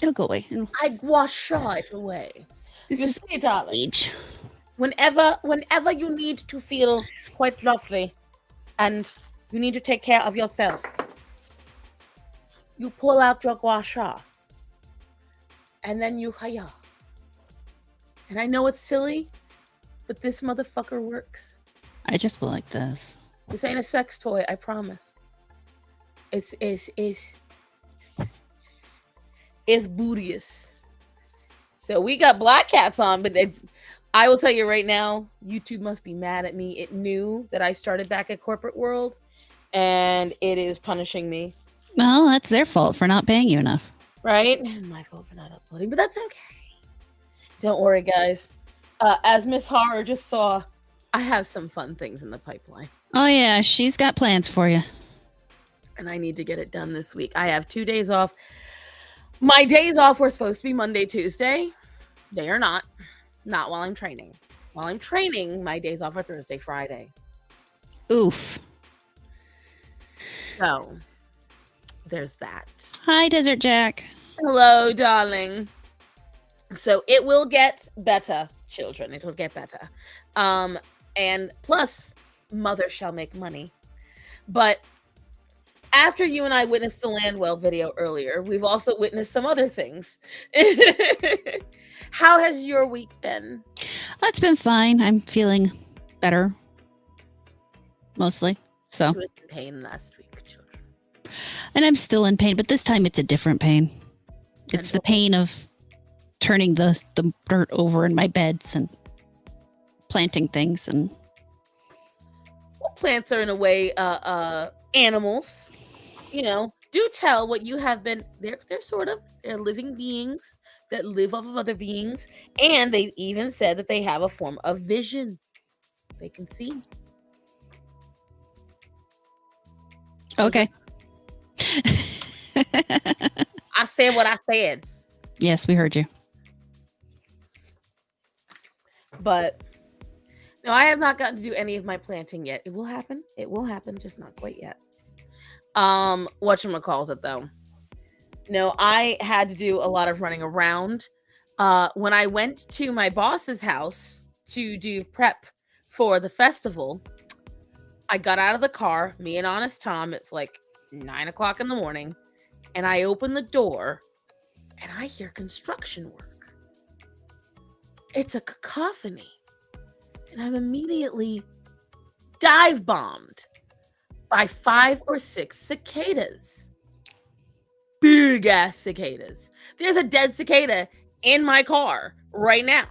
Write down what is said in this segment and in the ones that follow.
It'll go away. I gua sha it away. This You is see, darling, age. whenever you need to feel quite lovely and you need to take care of yourself, you pull out your gua sha and then you haya. And I know it's silly, but this motherfucker works. I just go like this. This ain't a sex toy, I promise. It's bootious. So we got black cats on, but I will tell you right now, YouTube must be mad at me. It knew that I started back at corporate world, and it is punishing me. Well, that's their fault for not paying you enough. Right? And my fault for not uploading, but that's okay. Don't worry, guys. As Miss Horror just saw, I have some fun things in the pipeline. Oh, yeah, she's got plans for you. And I need to get it done this week. I have 2 days off. My days off were supposed to be Monday, Tuesday. They are not. Not while I'm training. While I'm training, my days off are Thursday, Friday. Oof. So, there's that. Hi, Desert Jack. Hello, darling. So, it will get better, children. It will get better. And plus, mother shall make money. But after you and I witnessed the Landwell video earlier, we've also witnessed some other things. How has your week been? It's been fine. I'm feeling better. Mostly. So. I was in pain last week, children. And I'm still in pain, but this time it's a different pain. It's the pain of turning the dirt over in my beds and planting things. And well, plants are in a way animals. You know, do tell what you have been. They're living beings that live off of other beings, and they've even said that they have a form of vision. They can see. Okay. I said what I said. Yes, we heard you. But no, I have not gotten to do any of my planting yet. It will happen. It will happen, just not quite yet. Whatchamacalls it though? No, I had to do a lot of running around. When I went to my boss's house to do prep for the festival, I got out of the car, me and Honest Tom, it's like 9 o'clock in the morning, and I open the door and I hear construction work. It's a cacophony. And I'm immediately dive bombed by 5 or 6 cicadas. Big ass cicadas. There's a dead cicada in my car right now.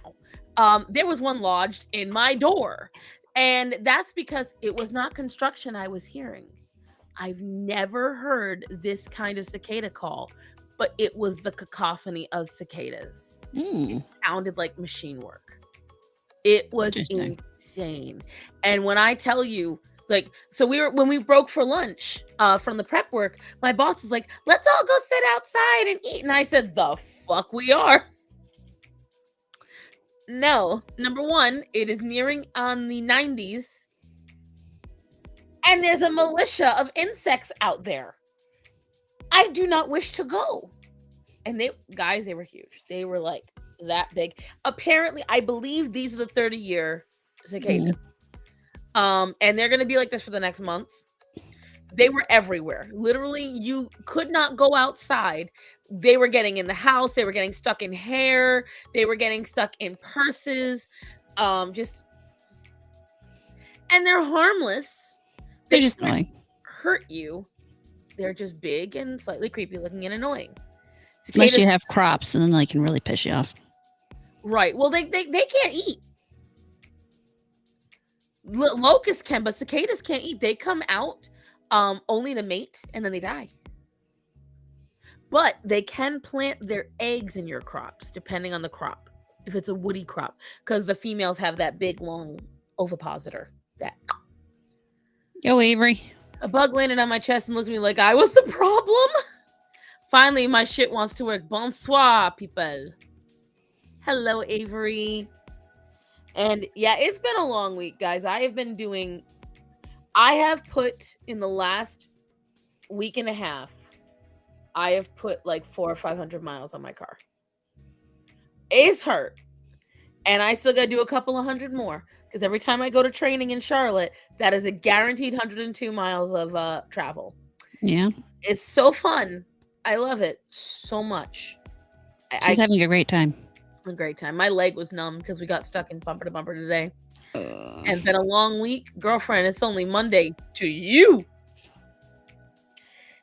There was one lodged in my door. And that's because it was not construction I was hearing. I've never heard this kind of cicada call, but it was the cacophony of cicadas. It sounded like machine work. It was insane. And when I tell you, like, so when we broke for lunch from the prep work, my boss was like, let's all go sit outside and eat. And I said, the fuck we are. No, number one, it is nearing on the 90s. And there's a militia of insects out there. I do not wish to go. And they were huge. They were like that big. Apparently, I believe these are the 30-year cicadas. And they're going to be like this for the next month. They were everywhere. Literally, you could not go outside. They were getting in the house. They were getting stuck in hair. They were getting stuck in purses. And they're harmless. They're just annoying. Hurt you. They're just big and slightly creepy looking and annoying. Cicadas, unless you have crops, and then they can really piss you off. Right. Well, they can't eat. Locusts can, but cicadas can't eat. They come out only to mate, and then they die. But they can plant their eggs in your crops, depending on the crop. If it's a woody crop, because the females have that big, long ovipositor. That. Yo, Avery. A bug landed on my chest and looked at me like I was the problem. Finally, my shit wants to work. Bonsoir, people. Hello, Avery. And yeah, it's been a long week, guys. I have put in the last week and a half, I have put like 400 or 500 miles on my car. It's hurt. And I still got to do a couple of hundred more because every time I go to training in Charlotte, that is a guaranteed 102 miles of travel. Yeah. It's so fun. I love it so much. She's having a great time. A great time. My leg was numb because we got stuck in bumper to bumper today. And been a long week. Girlfriend, it's only Monday to you.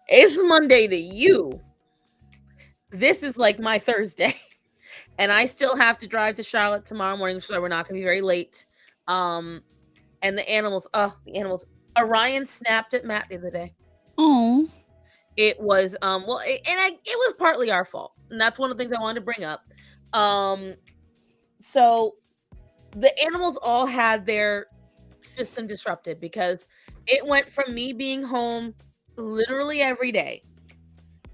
It's Monday to you. This is like my Thursday. And I still have to drive to Charlotte tomorrow morning, so we're not going to be very late. And the animals, Orion snapped at Matt the other day. Oh. It was, it was partly our fault. And that's one of the things I wanted to bring up. So the animals all had their system disrupted because it went from me being home literally every day,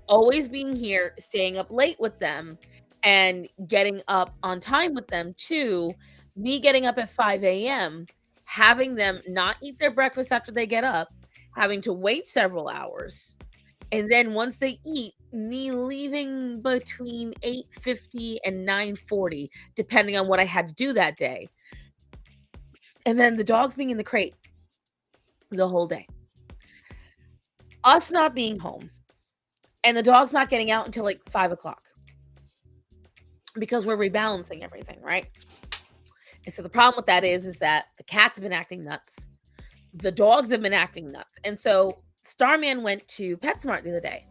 always being here, staying up late with them, and getting up on time with them, to me getting up at 5 a.m., having them not eat their breakfast after they get up, having to wait several hours. And then once they eat, me leaving between 8:50 and 9:40, depending on what I had to do that day. And then the dogs being in the crate the whole day. Us not being home. And the dogs not getting out until like 5 o'clock. Because we're rebalancing everything, right? And so the problem with that is that the cats have been acting nuts. The dogs have been acting nuts. And so Starman went to PetSmart the other day.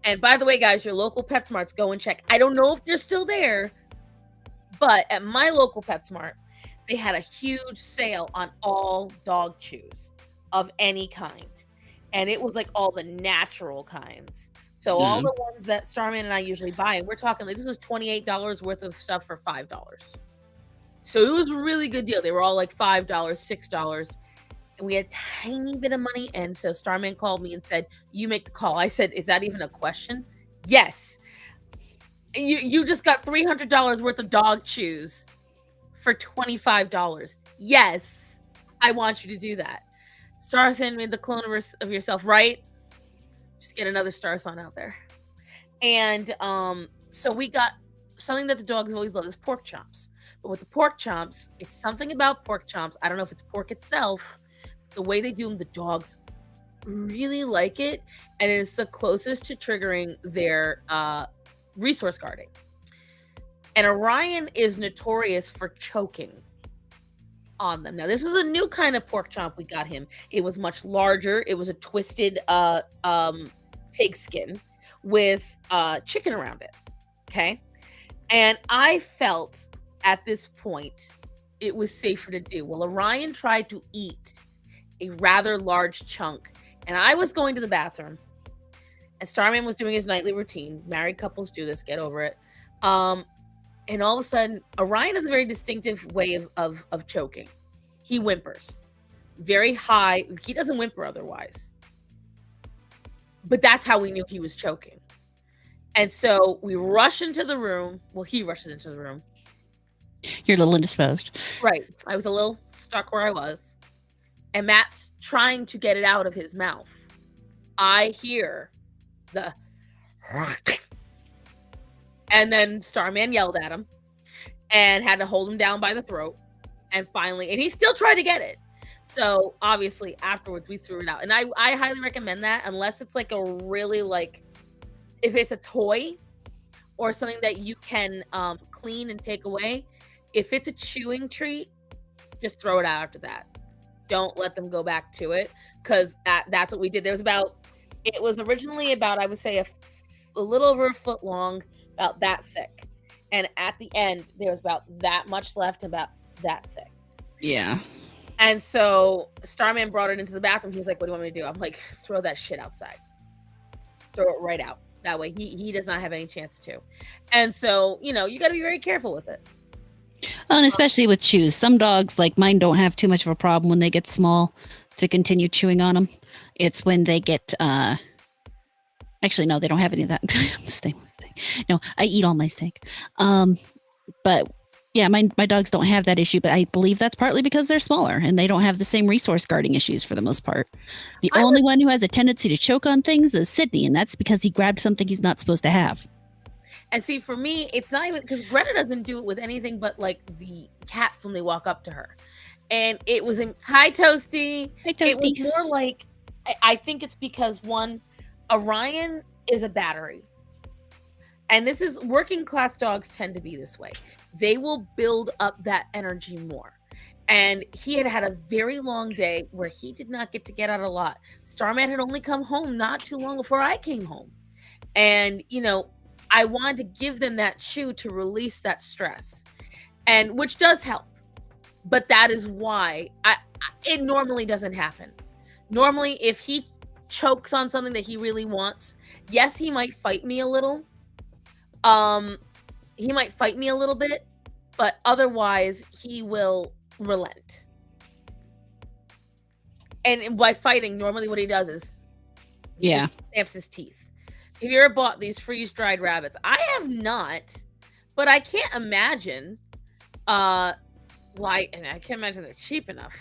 And by the way, guys, your local PetSmarts, go and check. I don't know if they're still there, but at my local PetSmart, they had a huge sale on all dog chews of any kind. And it was like all the natural kinds. So all the ones that Starman and I usually buy, and we're talking like this is $28 worth of stuff for $5. So it was a really good deal. They were all like $5, $6. And we had a tiny bit of money. And so Starman called me and said, "You make the call." I said, "Is that even a question?" "Yes. You just got $300 worth of dog chews for $25. "Yes, I want you to do that." Starson made the clone of yourself, right? Just get another Starson out there. And so we got something that the dogs always love is pork chops. But with the pork chops, it's something about pork chops. I don't know if it's pork itself. The way they do them, the dogs really like it. And it's the closest to triggering their resource guarding. And Orion is notorious for choking on them. Now, this is a new kind of pork chop we got him. It was much larger. It was a twisted pig skin with chicken around it. Okay. And I felt at this point it was safer to do. Well, Orion tried to eat a rather large chunk, and I was going to the bathroom, and Starman was doing his nightly routine. Married couples do this, get over it. And all of a sudden, Orion has a very distinctive way of choking. He whimpers very high. He doesn't whimper otherwise. But that's how we knew he was choking. And so we rush into the room. Well, he rushes into the room. You're a little indisposed. Right. I was a little stuck where I was. And Matt's trying to get it out of his mouth. I hear the... And then Starman yelled at him and had to hold him down by the throat. And finally, and he still tried to get it. So obviously afterwards we threw it out. And I highly recommend that, unless it's like a really like, if it's a toy or something that you can clean and take away. If it's a chewing treat, just throw it out after that. Don't let them go back to it, because that's what we did. It was originally about, I would say, a little over a foot long, about that thick. And at the end, there was about that much left, about that thick. Yeah. And so Starman brought it into the bathroom. He's like, "What do you want me to do?" I'm like, "Throw that shit outside. Throw it right out. That way he does not have any chance to." And so, you got to be very careful with it. And especially with chews. Some dogs, like mine, don't have too much of a problem when they get small to continue chewing on them. It's when they get... Actually, no, they don't have any of that. Steak. No, I eat all my steak. But Yeah, my dogs don't have that issue, but I believe that's partly because they're smaller and they don't have the same resource guarding issues for the most part. The I only one who has a tendency to choke on things is Sydney, and that's because he grabbed something he's not supposed to have. And see, for me, it's not even because Greta doesn't do it with anything but like the cats when they walk up to her. And it was in hi Toasty. Hey, It was Toasty. more like I think it's because one, Orion is a battery. And this is working class dogs tend to be this way. They will build up that energy more. And he had a very long day where he did not get to get out a lot. Starman had only come home not too long before I came home. And, I wanted to give them that chew to release that stress, and which does help. But that is why it normally doesn't happen. Normally, if he chokes on something that he really wants, yes, he might fight me a little. He might fight me a little bit, but otherwise he will relent. And by fighting, normally what he does is just stamps his teeth. Have you ever bought these freeze-dried rabbits? I have not, but I can't imagine. And I can't imagine they're cheap enough.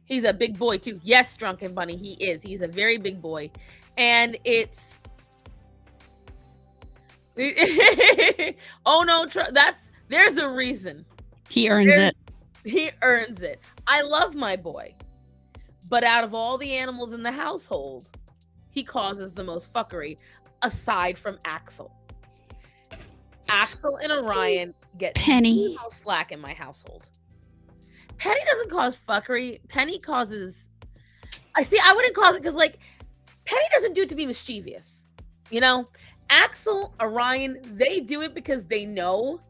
He's a big boy too. Yes, Drunken Bunny, he is. He's a very big boy, and it's. Oh no! There's a reason. He earns it. He earns it. I love my boy, but out of all the animals in the household, he causes the most fuckery. Aside from Axel. Axel and Orion get Penny slack in my household. Penny doesn't cause fuckery. Penny causes. I wouldn't cause it because Penny doesn't do it to be mischievous. Axel, Orion, they do it because they know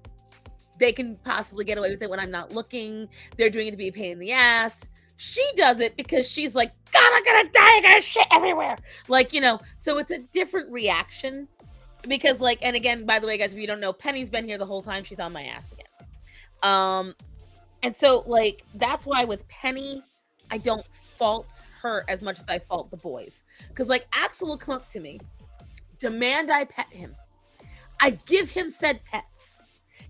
they can possibly get away with it when I'm not looking. They're doing it to be a pain in the ass. She does it because she's like, God, I'm gonna die, I got shit everywhere. So it's a different reaction. Because and again, by the way, guys, if you don't know, Penny's been here the whole time. She's on my ass again. And so that's why with Penny, I don't fault her as much as I fault the boys. Because Axel will come up to me, demand I pet him. I give him said pets.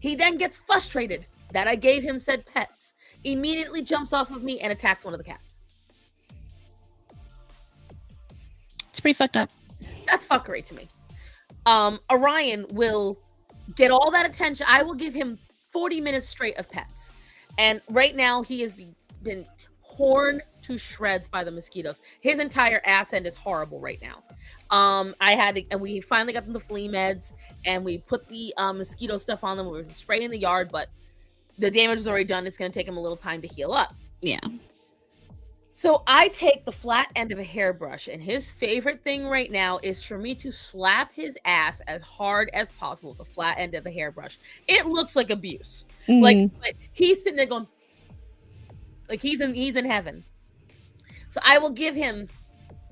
He then gets frustrated that I gave him said pets. Immediately jumps off of me and attacks one of the cats. It's pretty fucked up. That's fuckery to me. Orion will get all that attention. I will give him 40 minutes straight of pets. And right now he has been torn to shreds by the mosquitoes. His entire ass end is horrible right now. And we finally got them the flea meds, and we put the mosquito stuff on them. We were spraying the yard, but the damage is already done. It's going to take him a little time to heal up. Yeah. So I take the flat end of a hairbrush, and his favorite thing right now is for me to slap his ass as hard as possible with the flat end of the hairbrush. It looks like abuse. Mm-hmm. Like he's sitting there going, he's in heaven. So I will give him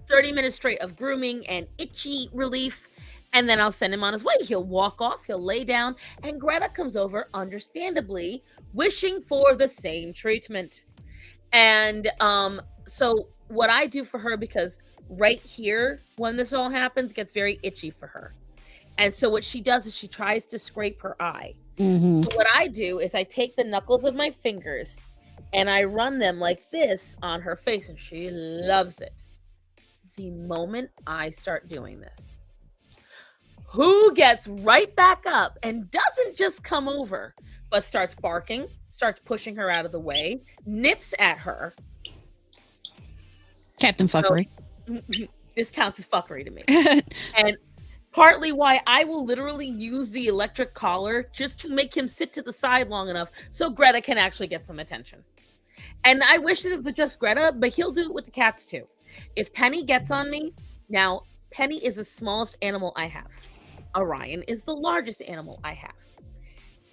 30 minutes straight of grooming and itchy relief. And then I'll send him on his way. He'll walk off, he'll lay down, and Greta comes over, understandably, wishing for the same treatment. And so what I do for her, because right here, when this all happens, gets very itchy for her. And so what she does is she tries to scrape her eye. Mm-hmm. So what I do is I take the knuckles of my fingers and I run them like this on her face, and she loves it. The moment I start doing this, who gets right back up and doesn't just come over, but starts barking, starts pushing her out of the way, nips at her. Captain Fuckery. So, this counts as fuckery to me. And partly why I will literally use the electric collar just to make him sit to the side long enough so Greta can actually get some attention. And I wish it was just Greta, but he'll do it with the cats too. If Penny gets on me, now Penny is the smallest animal I have. Orion is the largest animal I have.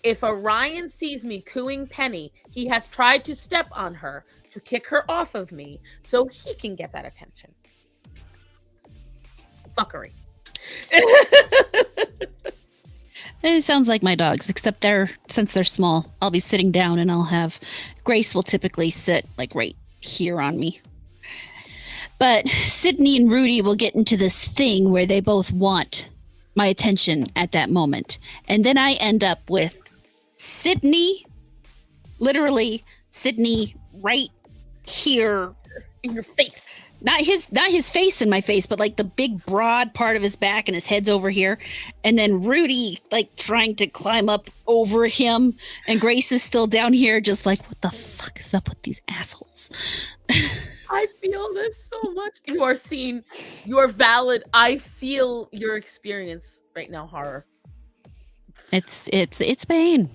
If Orion sees me cooing Penny, he has tried to step on her to kick her off of me so he can get that attention. Fuckery. It sounds like my dogs, except since they're small, I'll be sitting down and I'll have Grace will typically sit right here on me. But Sydney and Rudy will get into this thing where they both want my attention at that moment. And then I end up with Sydney Literally, Sydney right here. In your face. Not his face in my face, but like the big broad part of his back and his head's over here. And then Rudy like trying to climb up over him. And Grace is still down here, just like, what the fuck is up with these assholes? I feel this so much. You are seen. You are valid. I feel your experience right now, horror. It's pain.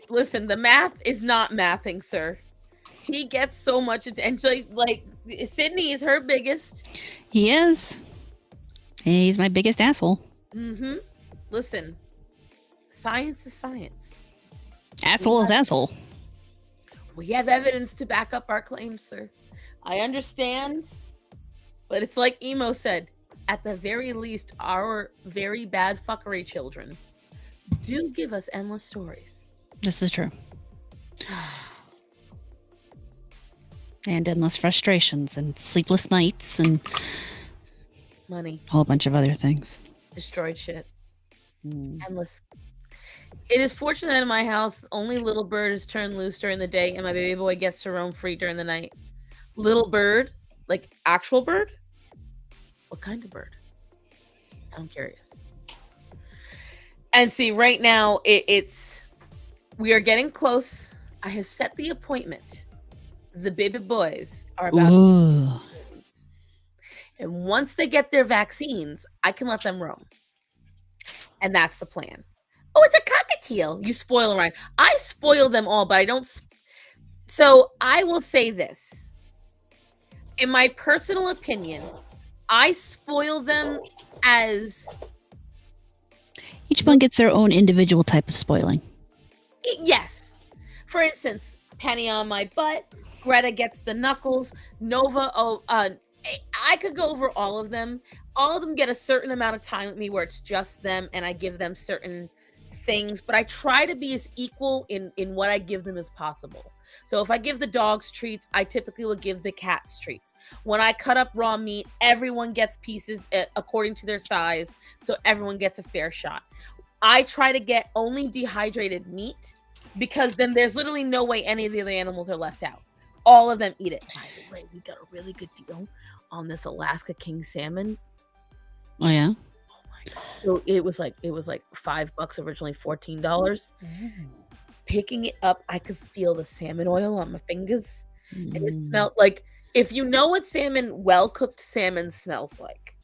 Listen, the math is not mathing, sir. He gets so much attention. Like Sydney is her biggest. He is. He's my biggest asshole. Mm-hmm. Listen, science is science. Asshole is asshole. We have evidence to back up our claims, sir. I understand, but it's like Emo said. At the very least, our very bad fuckery children do give us endless stories. This is true. And endless frustrations and sleepless nights and Money, a whole bunch of other things. destroyed shit, endless. It is fortunate that in my house, only little bird is turned loose during the day, and my baby boy gets to roam free during the night. Little bird, like actual bird? What kind of bird? I'm curious. And see, right now, we are getting close. I have set the appointment. The baby boys are about Ooh. to get vaccines. And once they get their vaccines, I can let them roam. And that's the plan. Oh, it's a cockatiel. You spoil Ryan. I spoil them all, but I don't. So I will say this. In my personal opinion, I spoil them as Each one gets their own individual type of spoiling. yes. For instance, Penny on my butt. Greta gets the knuckles. Nova. I could go over all of them. All of them get a certain amount of time with me where it's just them, and I give them certain things. But I try to be as equal in what I give them as possible. So if I give the dogs treats, I typically will give the cats treats. When I cut up raw meat, everyone gets pieces according to their size, so everyone gets a fair shot. I try to get only dehydrated meat because then there's literally no way any of the other animals are left out. All of them eat it. By the way, we got a really good deal on this Alaska king salmon. Oh yeah. Oh my god! So it was like $5 originally, $14. Picking it up, I could feel the salmon oil on my fingers, and it smelled like, if you know what well cooked salmon smells like,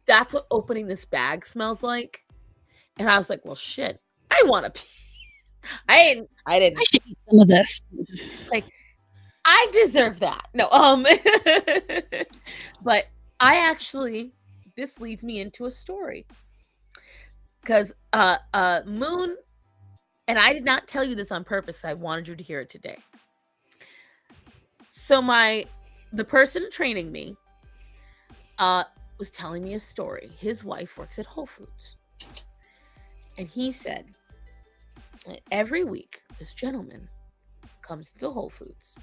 that's what opening this bag smells like. And I was like, well, shit, I want to. I didn't. I should eat some of this. Like, I deserve that. No, but I actually, this leads me into a story because Moon, and I did not tell you this on purpose. I wanted you to hear it today. So the person training me was telling me a story. His wife works at Whole Foods, and he said that every week this gentleman comes to Whole Foods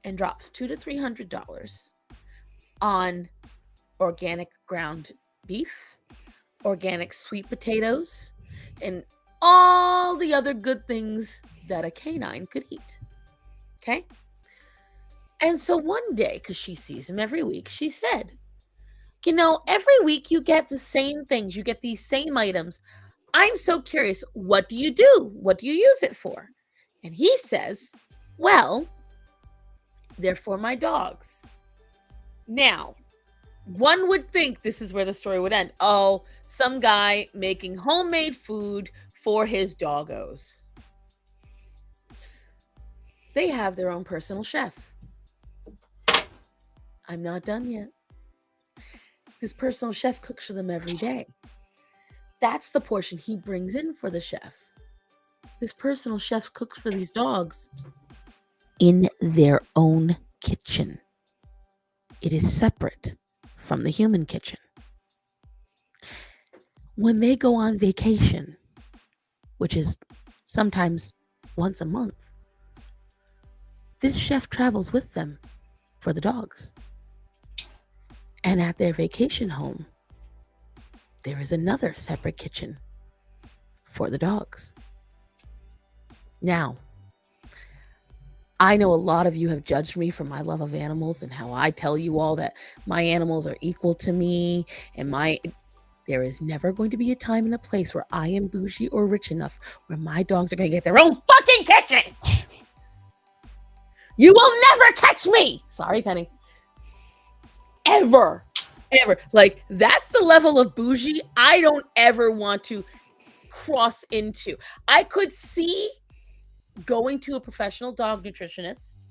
and drops $200 to $300 on organic ground beef, organic sweet potatoes, and all the other good things that a canine could eat. Okay? And so one day, because she sees him every week, she said, every week you get the same things, you get these same items. I'm so curious, what do you do? What do you use it for? And he says, well, they're for my dogs. Now, one would think this is where the story would end. Oh, some guy making homemade food for his doggos. They have their own personal chef. I'm not done yet. This personal chef cooks for them every day. That's the portion he brings in for the chef. This personal chef cooks for these dogs in their own kitchen. It is separate from the human kitchen. When they go on vacation, which is sometimes once a month, this chef travels with them for the dogs. And at their vacation home, there is another separate kitchen for the dogs. Now, I know a lot of you have judged me for my love of animals and how I tell you all that my animals are equal to me and my there is never going to be a time and a place where I am bougie or rich enough where my dogs are going to get their own fucking kitchen. You will never catch me. Sorry, Penny. Ever. Ever. Like, that's the level of bougie I don't ever want to cross into. I could see going to a professional dog nutritionist.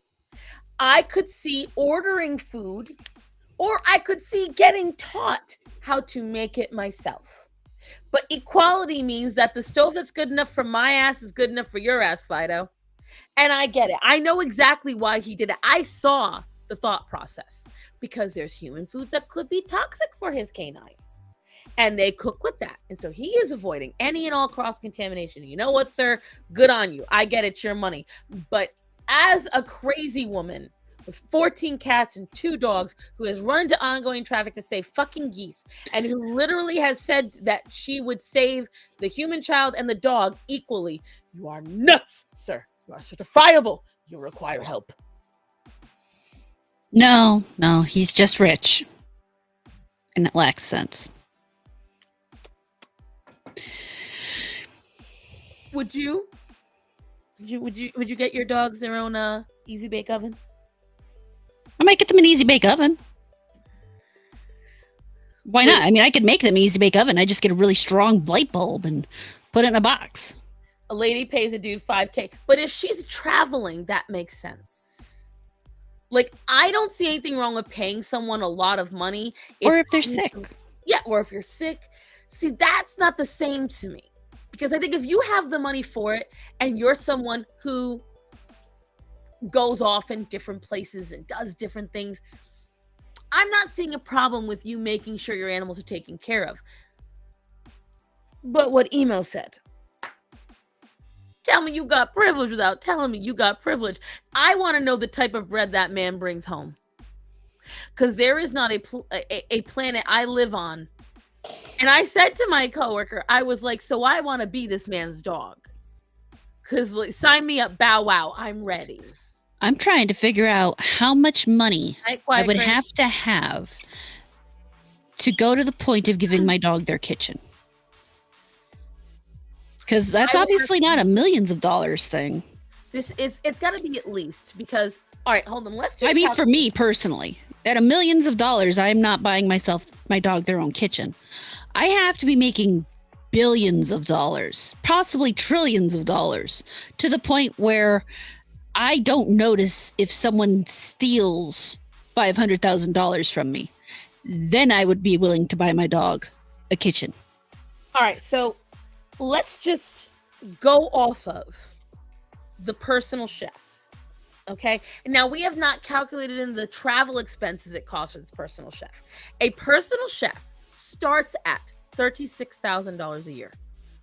I could see ordering food, or I could see getting taught how to make it myself. But equality means that the stove that's good enough for my ass is good enough for your ass, Fido. And I get it. I know exactly why he did it. I saw the thought process because there's human foods that could be toxic for his canines. And they cook with that. And so he is avoiding any and all cross contamination. You know what, sir? Good on you. I get it's your money. But as a crazy woman with 14 cats and 2 dogs who has run into ongoing traffic to save fucking geese and who literally has said that she would save the human child and the dog equally, you are nuts, sir. You are certifiable. You require help. No, he's just rich. And it lacks sense. Would you get your dogs their own easy bake oven? I might get them an easy bake oven. Why not? I mean, I could make them an easy bake oven. I just get a really strong light bulb and put it in a box. A lady pays a dude $5K. But if she's traveling, that makes sense. Like, I don't see anything wrong with paying someone a lot of money. Or if they're sick. Yeah, or if you're sick. See, that's not the same to me. Because I think if you have the money for it and you're someone who goes off in different places and does different things, I'm not seeing a problem with you making sure your animals are taken care of. But what Emo said, tell me you got privilege without telling me you got privilege. I want to know the type of bread that man brings home. Because there is not a planet I live on. And I said to my coworker, I was like, so I want to be this man's dog. Because like, sign me up, bow wow, I'm ready. I'm trying to figure out how much money I would have to go to the point of giving my dog their kitchen. Because that's obviously not a millions of dollars thing. It's got to be at least because, all right, hold on. Let's do. I mean, for me personally, at a millions of dollars, I'm not buying my dog their own kitchen. I have to be making billions of dollars, possibly trillions of dollars, to the point where I don't notice if someone steals $500,000 from me. Then I would be willing to buy my dog a kitchen. All right, so let's just go off of the personal chef. Okay. And now we have not calculated in the travel expenses it costs for this personal chef. A personal chef starts at $36,000 a year.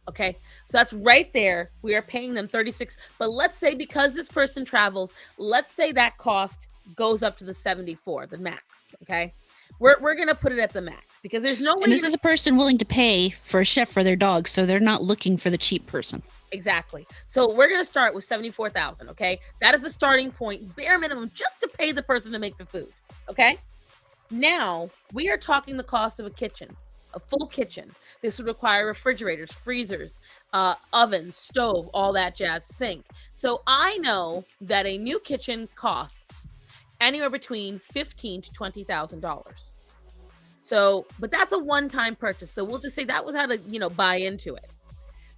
Okay. So that's right there. We are paying them 36. But let's say because this person travels, let's say that cost goes up to the 74, the max. Okay. We're going to put it at the max because there's no way. And this is a person willing to pay for a chef for their dog. So they're not looking for the cheap person. Exactly. So we're going to start with 74,000. Okay. That is the starting point, bare minimum, just to pay the person to make the food. Okay. Now we are talking the cost of a kitchen, a full kitchen. This would require refrigerators, freezers, ovens, stove, all that jazz, sink. So I know that a new kitchen costs anywhere between $15,000 to $20,000. So, but that's a one-time purchase. So we'll just say that was how to, buy into it.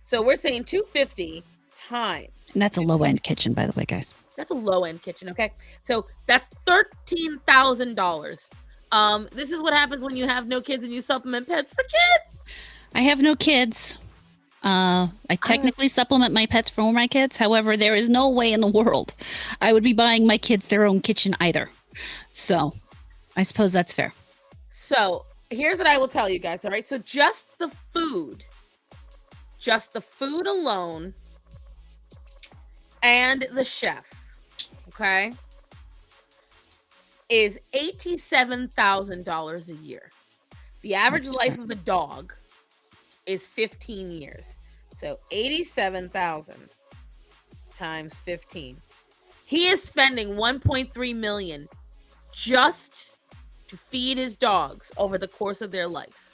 So we're saying 250 times. And that's a low-end kitchen, by the way, guys. That's a low-end kitchen, okay? So that's $13,000. This is what happens when you have no kids and you supplement pets for kids. I have no kids. I technically supplement my pets for my kids. However, there is no way in the world I would be buying my kids their own kitchen either. So I suppose that's fair. So here's what I will tell you guys, all right? So just the food alone and the chef, okay, is $87,000 a year. The average life of a dog is 15 years. So 87,000 times 15. He is spending 1.3 million just to feed his dogs over the course of their life.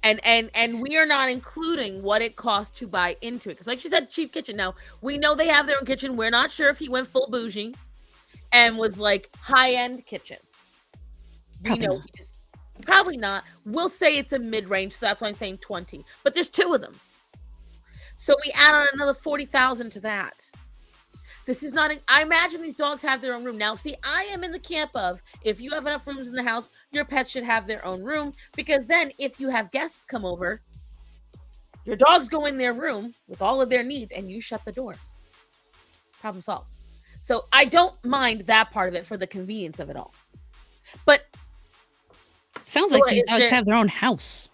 And we are not including what it costs to buy into it. Because like she said, cheap kitchen. Now, we know they have their own kitchen. We're not sure if he went full bougie and was like high-end kitchen. Probably we know not. he just probably not. We'll say it's a mid-range, so that's why I'm saying 20. But there's 2 of them. So we add on another 40,000 to that. This is not. I imagine these dogs have their own room. Now, see, I am in the camp of if you have enough rooms in the house, your pets should have their own room. Because then if you have guests come over, your dogs go in their room with all of their needs and you shut the door. Problem solved. So I don't mind that part of it for the convenience of it all. But Sounds like these dogs have their own house.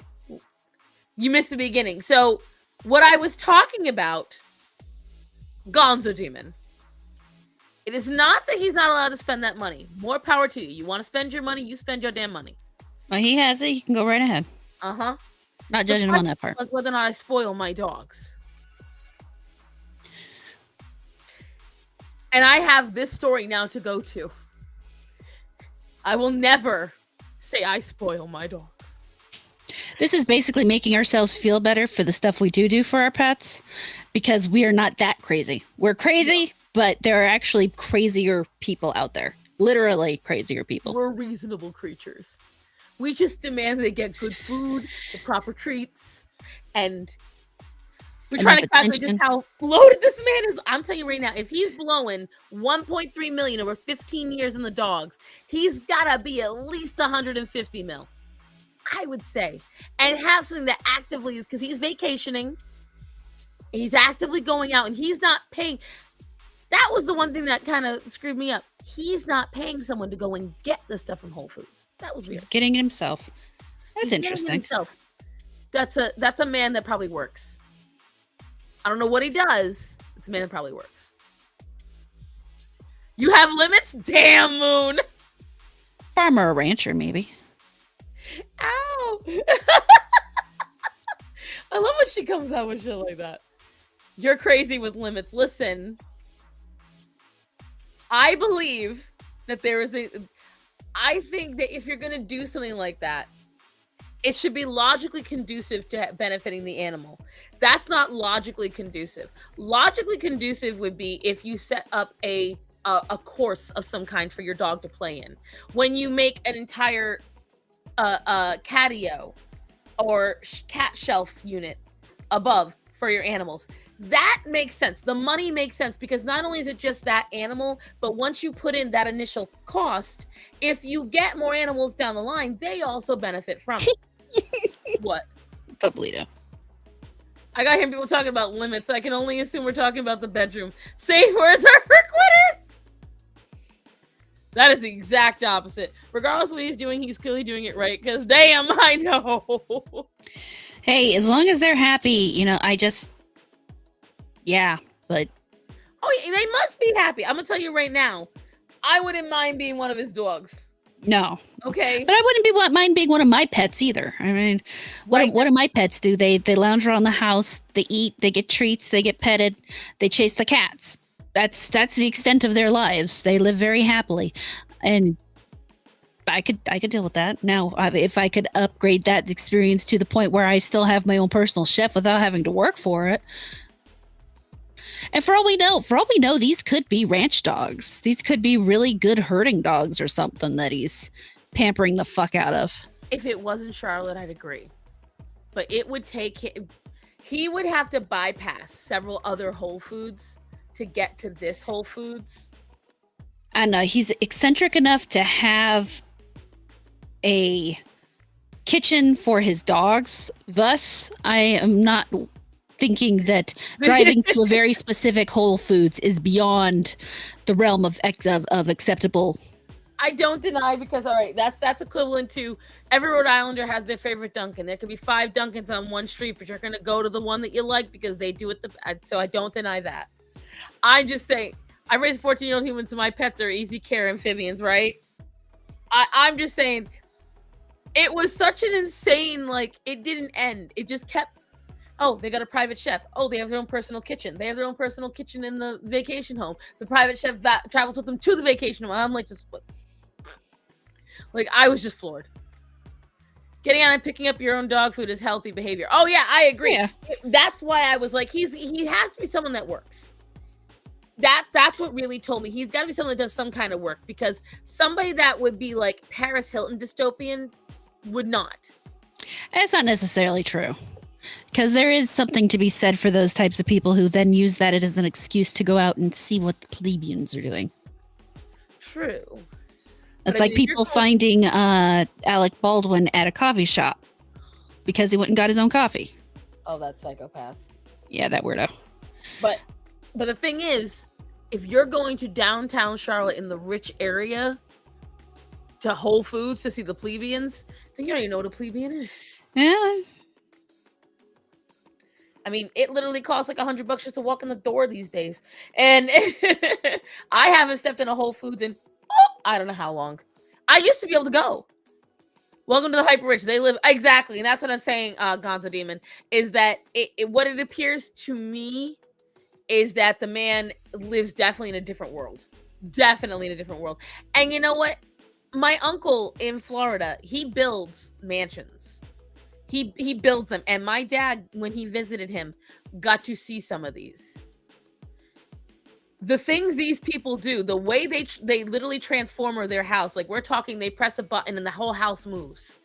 You missed the beginning. So what I was talking about, Gonzo Demon. It is not that he's not allowed to spend that money. More power to you. You want to spend your money, you spend your damn money. Well, he has it. He can go right ahead. Uh-huh. Not judging him on that part. Like whether or not I spoil my dogs. And I have this story now to go to. I will never say I spoil my dogs. This is basically making ourselves feel better for the stuff we do for our pets because we are not that crazy. We're crazy, but there are actually crazier people out there. Literally crazier people. We're reasonable creatures. We just demand they get good food, the proper treats, and we're trying to calculate just how loaded this man is. I'm telling you right now, if he's blowing 1.3 million over 15 years in the dogs, he's gotta be at least 150 mil. I would say. And have something that actively is because he's vacationing. He's actively going out and he's not paying. That was the one thing that kind of screwed me up. He's not paying someone to go and get the stuff from Whole Foods. That was weird. He's getting it himself. That's interesting. That's a man that probably works. I don't know what he does. It's a man that probably works. You have limits? Damn, Moon. Farmer or rancher, maybe. Ow. I love when she comes out with shit like that. You're crazy with limits. Listen, I believe that I think that if you're going to do something like that, it should be logically conducive to benefiting the animal. That's not logically conducive. Logically conducive would be if you set up a course of some kind for your dog to play in. When you make an entire catio or cat shelf unit above for your animals. That makes sense. The money makes sense because not only is it just that animal, but once you put in that initial cost, if you get more animals down the line, they also benefit from it. What? Pablito. I got hearing people talking about limits. I can only assume we're talking about the bedroom. Safe words are for quitters. That is the exact opposite. Regardless of what he's doing, he's clearly doing it right. Because damn, I know. Hey, as long as they're happy, but Oh, they must be happy. I'm gonna tell you right now. I wouldn't mind being one of his dogs. no. Okay. But I wouldn't mind being one of my pets either. I mean, what do my pets do? They lounge around the house, they eat, they get treats, they get petted, they chase the cats. That's the extent of their lives. They live very happily, and I could deal with that. Now, if I could upgrade that experience to the point where I still have my own personal chef without having to work for it. And for all we know, these could be ranch dogs. These could be really good herding dogs or something that he's pampering the fuck out of. If it wasn't Charlotte, I'd agree. But it would he would have to bypass several other Whole Foods to get to this Whole Foods. I know he's eccentric enough to have a kitchen for his dogs. Thus, I am not thinking that driving to a very specific Whole Foods is beyond the realm of acceptable. I don't deny because all right, that's equivalent to every Rhode Islander has their favorite Dunkin'. There could be 5 Dunkins on one street, but you're gonna go to the one that you like because they do it. So I don't deny that. I'm just saying, I raised 14-year-old humans, so my pets are easy care amphibians, right? I'm just saying, it was such an insane, it didn't end. It just kept Oh, they got a private chef. Oh, they have their own personal kitchen. They have their own personal kitchen in the vacation home. The private chef travels with them to the vacation home. I'm like, just like, I was just floored. Getting out and picking up your own dog food is healthy behavior. Oh yeah, I agree. Yeah. That's why I was like, he has to be someone that works. That's what really told me he's got to be someone that does some kind of work, because somebody that would be like Paris Hilton dystopian would not. It's not necessarily true. Because there is something to be said for those types of people who then use that as an excuse to go out and see what the plebeians are doing. True. It's like people finding Alec Baldwin at a coffee shop because he went and got his own coffee. Oh, that psychopath. Yeah, that weirdo. But the thing is, if you're going to downtown Charlotte in the rich area to Whole Foods to see the plebeians, then you don't even know what a plebeian is. Yeah. I mean, it literally costs like $100 just to walk in the door these days. And I haven't stepped in a Whole Foods in, I don't know how long. I used to be able to go. Welcome to the hyper rich. They live exactly. And that's what I'm saying, Gonzo Demon, is that what it appears to me is that the man lives definitely in a different world. Definitely in a different world. And you know what? My uncle in Florida, he builds mansions. He builds them. And my dad, when he visited him, got to see some of these. The things these people do, the way they literally transform their house, like we're talking, they press a button and the whole house moves.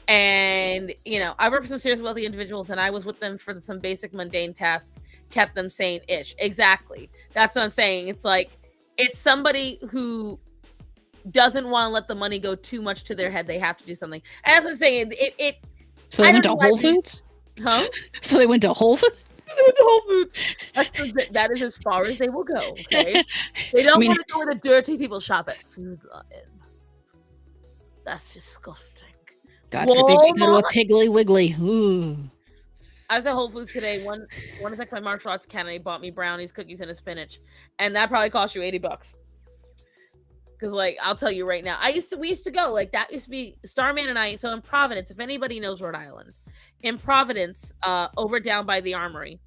And, you know, I work with some seriously wealthy individuals, and I was with them for some basic mundane tasks, kept them sane-ish. Exactly. That's what I'm saying. It's like, it's somebody who doesn't want to let the money go too much to their head. They have to do something. And that's what I'm saying. So they went to Whole Foods? Huh? So they went to Whole Foods? They went to Whole Foods. That is as far as they will go, okay? They don't want to go where the dirty people shop at Food Lion. That's disgusting. God forbid you go to a Piggly Wiggly. Ooh. I was at Whole Foods today. One of like my martial arts academy bought me brownies, cookies, and a spinach, and that probably cost you $80. Because, like, I'll tell you right now, we used to go, like, that used to be Starman and I. So in Providence, if anybody knows Rhode Island, in Providence, over down by the Armory,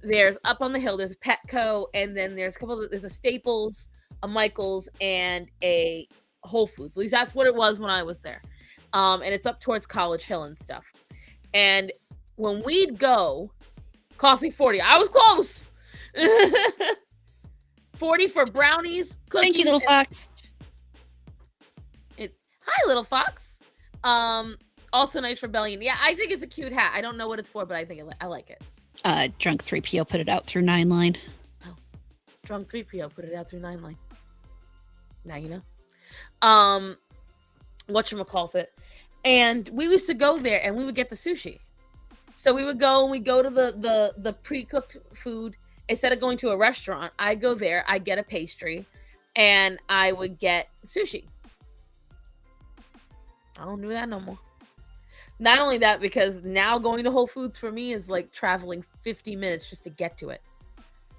there's up on the hill, there's a Petco, and then there's there's a Staples, a Michael's, and a Whole Foods. At least that's what it was when I was there. And it's up towards College Hill and stuff. And when we'd go, cost me $40. I was close. $40 for brownies, cookies. Thank you, little fox. Hi, little fox. Also nice rebellion. Yeah, I think it's a cute hat. I don't know what it's for, but I think I like it. Drunk 3PO put it out through 9 line. Oh, drunk 3PO put it out through 9 line. Now you know. Whatchamacallit. And we used to go there and we would get the sushi. So we would go and we go to the pre-cooked food. Instead of going to a restaurant, I go there, I get a pastry, and I would get sushi. I don't do that no more. Not only that, because now going to Whole Foods for me is like traveling 50 minutes just to get to it.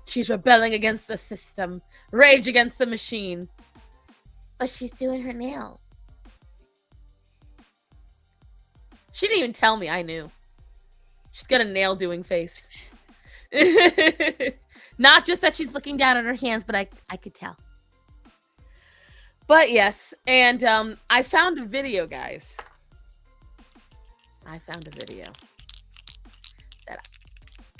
She's rebelling against the system, rage against the machine. But she's doing her nails. She didn't even tell me, I knew. She's got a nail doing face. Not just that she's looking down at her hands, but I could tell. But yes, and I found a video, guys. I found a video that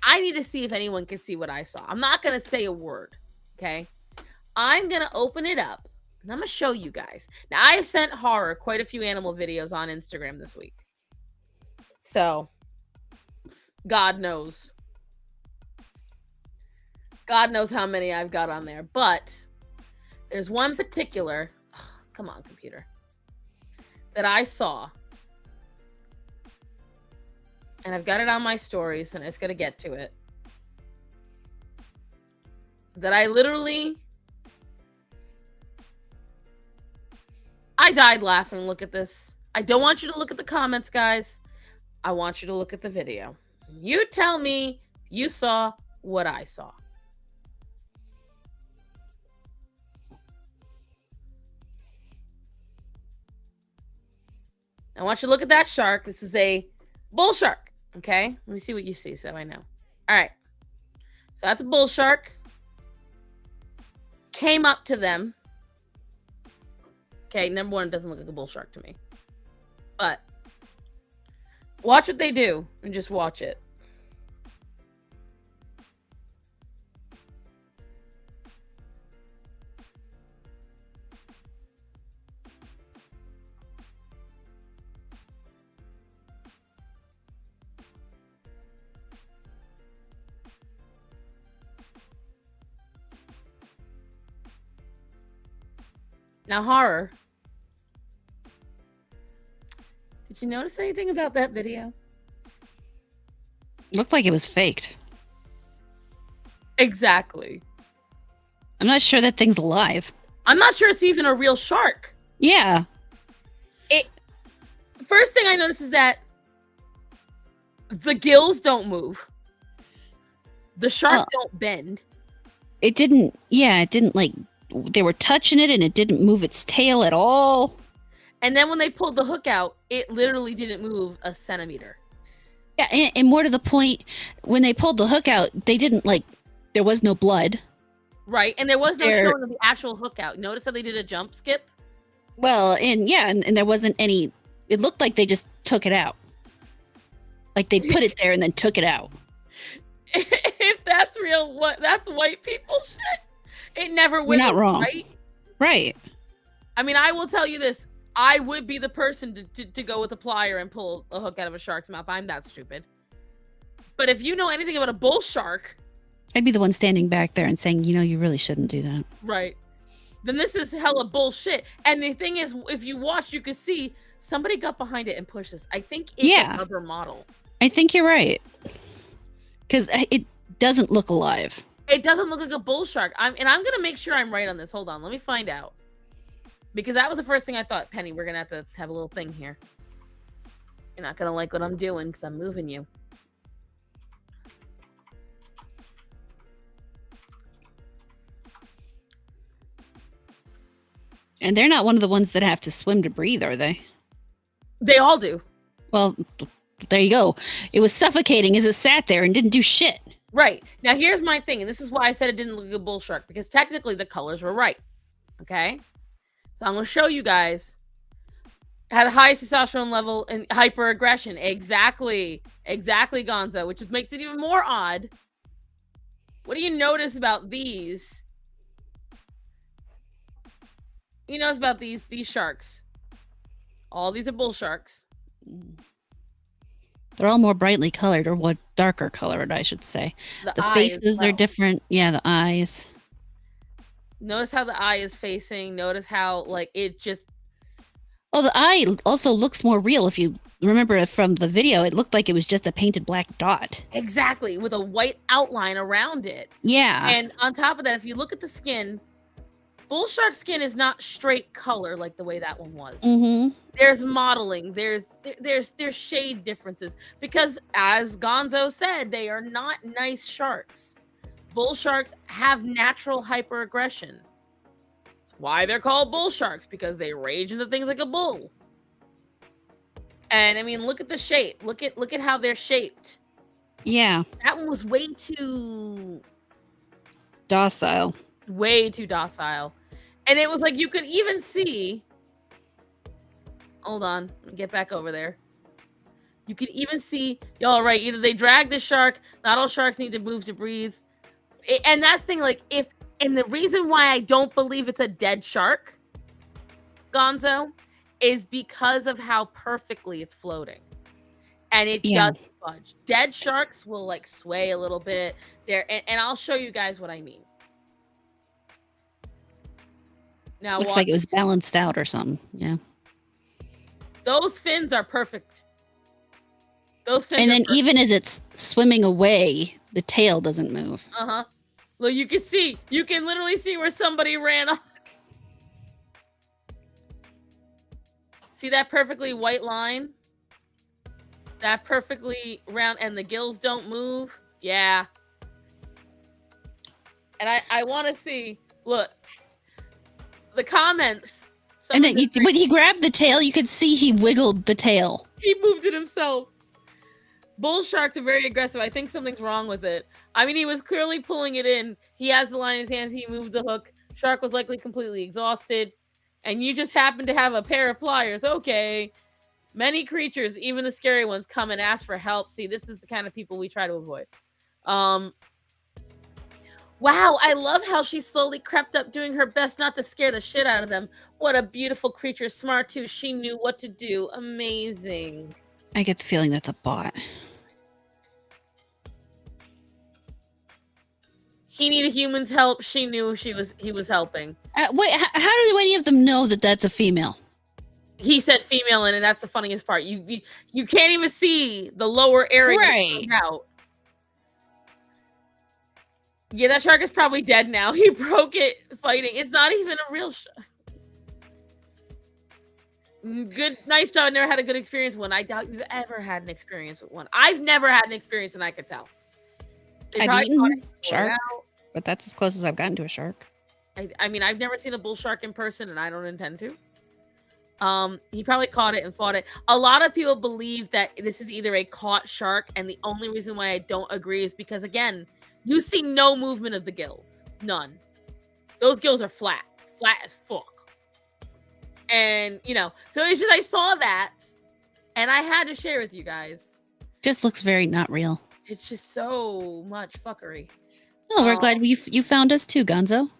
I need to see if anyone can see what I saw. I'm not going to say a word, okay? I'm going to open it up, and I'm going to show you guys. Now, I have sent Horror quite a few animal videos on Instagram this week. So, God knows. God knows how many I've got on there. But there's one particular, come on, computer, that I saw. And I've got it on my stories, and I just got to get to it. That I died laughing. Look at this. I don't want you to look at the comments, guys. I want you to look at the video. You tell me you saw what I saw. I want you to look at that shark. This is a bull shark. Okay, let me see what you see so I know. All right, so that's a bull shark. Came up to them. Okay, number one, it doesn't look like a bull shark to me. But watch what they do and just watch it. Now, horror. Did you notice anything about that video? Looked like it was faked. Exactly. I'm not sure that thing's alive. I'm not sure it's even a real shark. Yeah. First thing I noticed is that the gills don't move. The shark don't bend. It didn't, like, they were touching it and it didn't move its tail at all. And then when they pulled the hook out, it literally didn't move a centimeter. Yeah, and more to the point, when they pulled the hook out, they didn't, like, there was no blood. Right, and there was no showing of the actual hook out. Notice how they did a jump skip? Well, and there wasn't any, it looked like they just took it out. Like they put it there and then took it out. If that's real, that's white people shit. It never went. You're not wrong. Right? Right. I mean, I will tell you this. I would be the person to go with a plier and pull a hook out of a shark's mouth. I'm that stupid. But if you know anything about a bull shark, I'd be the one standing back there and saying, you really shouldn't do that. Right. Then this is hella bullshit. And the thing is, if you watch, you could see somebody got behind it and pushed this. I think it's a rubber model. I think you're right. Because it doesn't look alive. It doesn't look like a bull shark. I'm going to make sure I'm right on this. Hold on. Let me find out. Because that was the first thing I thought. Penny, we're going to have a little thing here. You're not going to like what I'm doing because I'm moving you. And they're not one of the ones that have to swim to breathe, are they? They all do. Well, there you go. It was suffocating as it sat there and didn't do shit. Right. Now, here's my thing. And this is why I said it didn't look like a bull shark. Because technically the colors were right. Okay? So I'm going to show you guys. Had a high testosterone level and hyperaggression. Exactly. Exactly, Gonzo. Which just makes it even more odd. What do you notice about these? You notice about these sharks. All these are bull sharks. They're all more brightly colored, or what, darker colored, I should say. The faces are different. Yeah, the eyes. Notice how the eye is facing. Notice how, like, it just... Oh, the eye also looks more real. If you remember from the video, it looked like it was just a painted black dot. Exactly, with a white outline around it. Yeah. And on top of that, if you look at the skin, bull shark skin is not straight color like the way that one was. Mm-hmm. There's modeling. There's shade differences. Because, as Gonzo said, they are not nice sharks. Bull sharks have natural hyperaggression. That's why they're called bull sharks, because they rage into things like a bull. And I mean, look at the shape. Look at how they're shaped. Yeah. That one was way too docile. Way too docile. And it was like you could even see. Hold on. Let me get back over there. You could even see, y'all right, either they drag the shark, not all sharks need to move to breathe. And that's the thing, like, and the reason why I don't believe it's a dead shark, Gonzo, is because of how perfectly it's floating. And it doesn't budge. Dead sharks will, like, sway a little bit there. And I'll show you guys what I mean. Now, looks like it was balanced out or something. Yeah. Those fins are perfect. Those fins. And then even as it's swimming away, the tail doesn't move. Uh-huh. Well, you can literally see where somebody ran off. See that perfectly white line? That perfectly round, and the gills don't move. Yeah. And I want to see, look, the comments. And then when he grabbed the tail, you could see he wiggled the tail. He moved it himself. Bull sharks are very aggressive. I think something's wrong with it. I mean, he was clearly pulling it in. He has the line in his hands. He moved the hook. Shark was likely completely exhausted. And you just happen to have a pair of pliers. Okay. Many creatures, even the scary ones, come and ask for help. See, this is the kind of people we try to avoid. Wow, I love how she slowly crept up, doing her best not to scare the shit out of them. What a beautiful creature. Smart, too. She knew what to do. Amazing. I get the feeling that's a bot. He needed humans' help. She knew he was helping. Wait, how do any of them know that that's a female? He said female, and that's the funniest part. You can't even see the lower area Right. out. Yeah, that shark is probably dead now. He broke it fighting. It's not even a real shark. Good, nice job. I never had a good experience with one. I doubt you've ever had an experience with one. I've never had an experience, and I could tell. I've eaten shark, but that's as close as I've gotten to a shark. I mean, I've never seen a bull shark in person, and I don't intend to. He probably caught it and fought it. A lot of people believe that this is either a caught shark, and the only reason why I don't agree is because, again, you see no movement of the gills. None. Those gills are flat as fuck. And, you know, so it's just, I saw that, and I had to share with you guys. Just looks very not real. It's just so much fuckery. Oh, we're glad you found us too, Gonzo.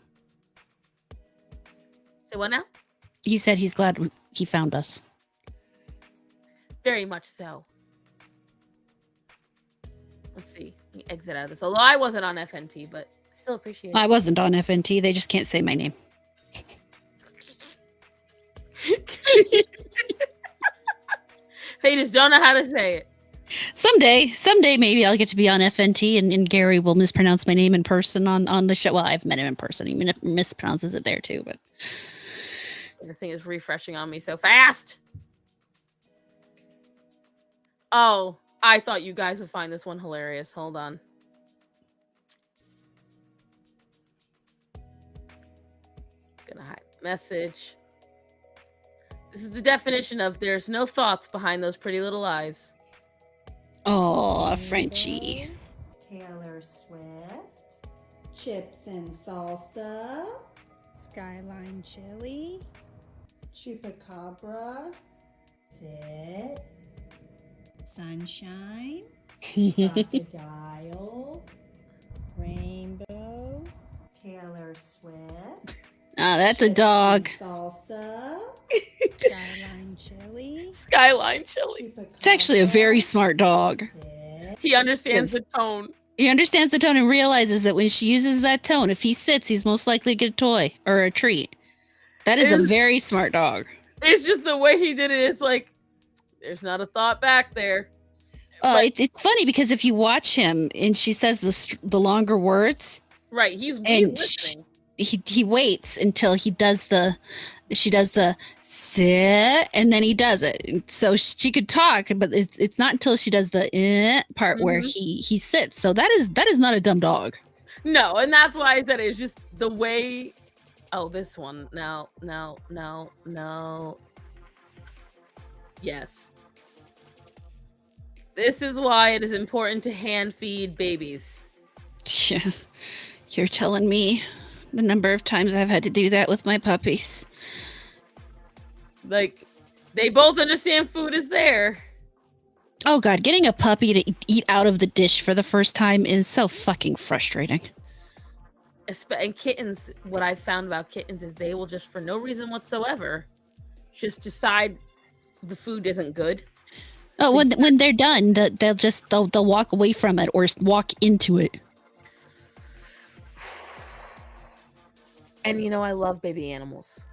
Say what now? He said he's glad he found us. Very much so. Let's see. Let me exit out of this. Although I wasn't on FNT, but I still appreciate it. I wasn't on FNT. They just can't say my name. They just don't know how to say it. Someday maybe I'll get to be on FNT and Gary will mispronounce my name in person on the show. Well, I've met him in person. He mispronounces it there too, but the thing is refreshing on me so fast. Oh, I thought you guys would find this one hilarious. Hold on. Gonna hide message. This is the definition of there's no thoughts behind those pretty little eyes. Oh, Frenchie. Taylor Swift. Chips and salsa. Skyline chili. Chupacabra. Sit. Sunshine. Crocodile. Rainbow. Taylor Swift. Oh, that's a dog. Salsa. Skyline chili. Skyline chili. It's actually a very smart dog. He understands the tone. He understands the tone and realizes that when she uses that tone, if he sits, he's most likely to get a toy or a treat. That is a very smart dog. It's just the way he did it. It's like, there's not a thought back there. It's funny because if you watch him and she says the longer words, right? He's listening. He waits until she does the sit and then he does it. And so she could talk, but it's not until she does the part where he sits. So that is not a dumb dog. No, and that's why I said it's just the way. Oh, this one. No. Yes. This is why it is important to hand feed babies. Yeah. You're telling me the number of times I've had to do that with my puppies. Like, they both understand food is there. Oh God, getting a puppy to eat out of the dish for the first time is so fucking frustrating. And kittens, what I've found about kittens is they will just, for no reason whatsoever, just decide the food isn't good. Oh, when they're done, they'll walk away from it or walk into it. And you know, I love baby animals.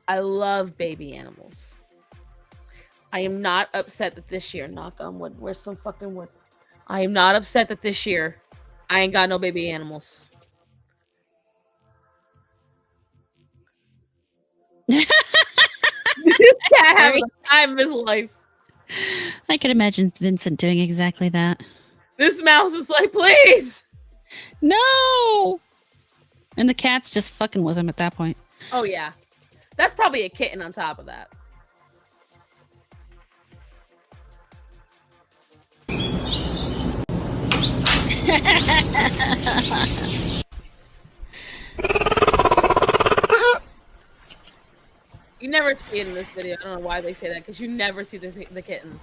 I love baby animals. I am not upset that this year, knock on wood, where's some fucking wood? I am not upset that this year I ain't got no baby animals. This cat having the time of his life. I could imagine Vincent doing exactly that. This mouse is like, please. No! And the cat's just fucking with him at that point. Oh, yeah. That's probably a kitten on top of that. You never see it in this video. I don't know why they say that, because you never see the kitten.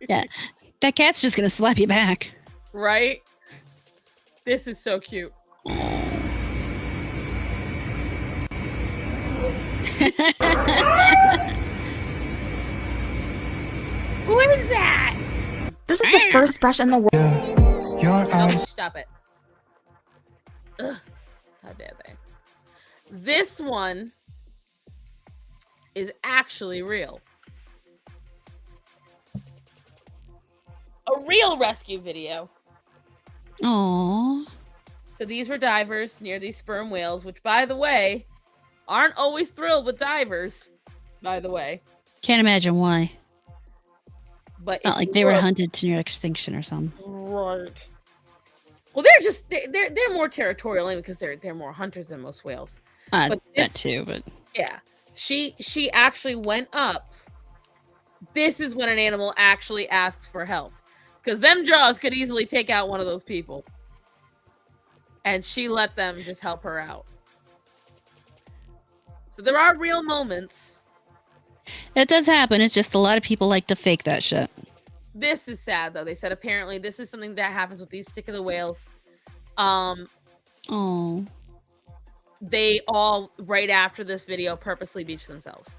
Yeah, that cat's just gonna slap you back. Right? This is so cute. Who is that? This is the first brush in the world. Oh, stop it. Ugh. How dare they? This one is actually real. A real rescue video. Aww. So these were divers near these sperm whales, which, by the way, aren't always thrilled with divers, by the way. Can't imagine why. But It's not like they were hunted to near extinction or something. Right. Well, they're just they're more territorial anyway, because they're more hunters than most whales. But this, that too, but yeah, she actually went up. This is when an animal actually asks for help, because them jaws could easily take out one of those people, and she let them just help her out. So there are real moments. it does happen. It's just a lot of people like to fake that shit. This is sad, though. They said apparently this is something that happens with these particular whales. Oh, They all, right after this video, purposely beach themselves.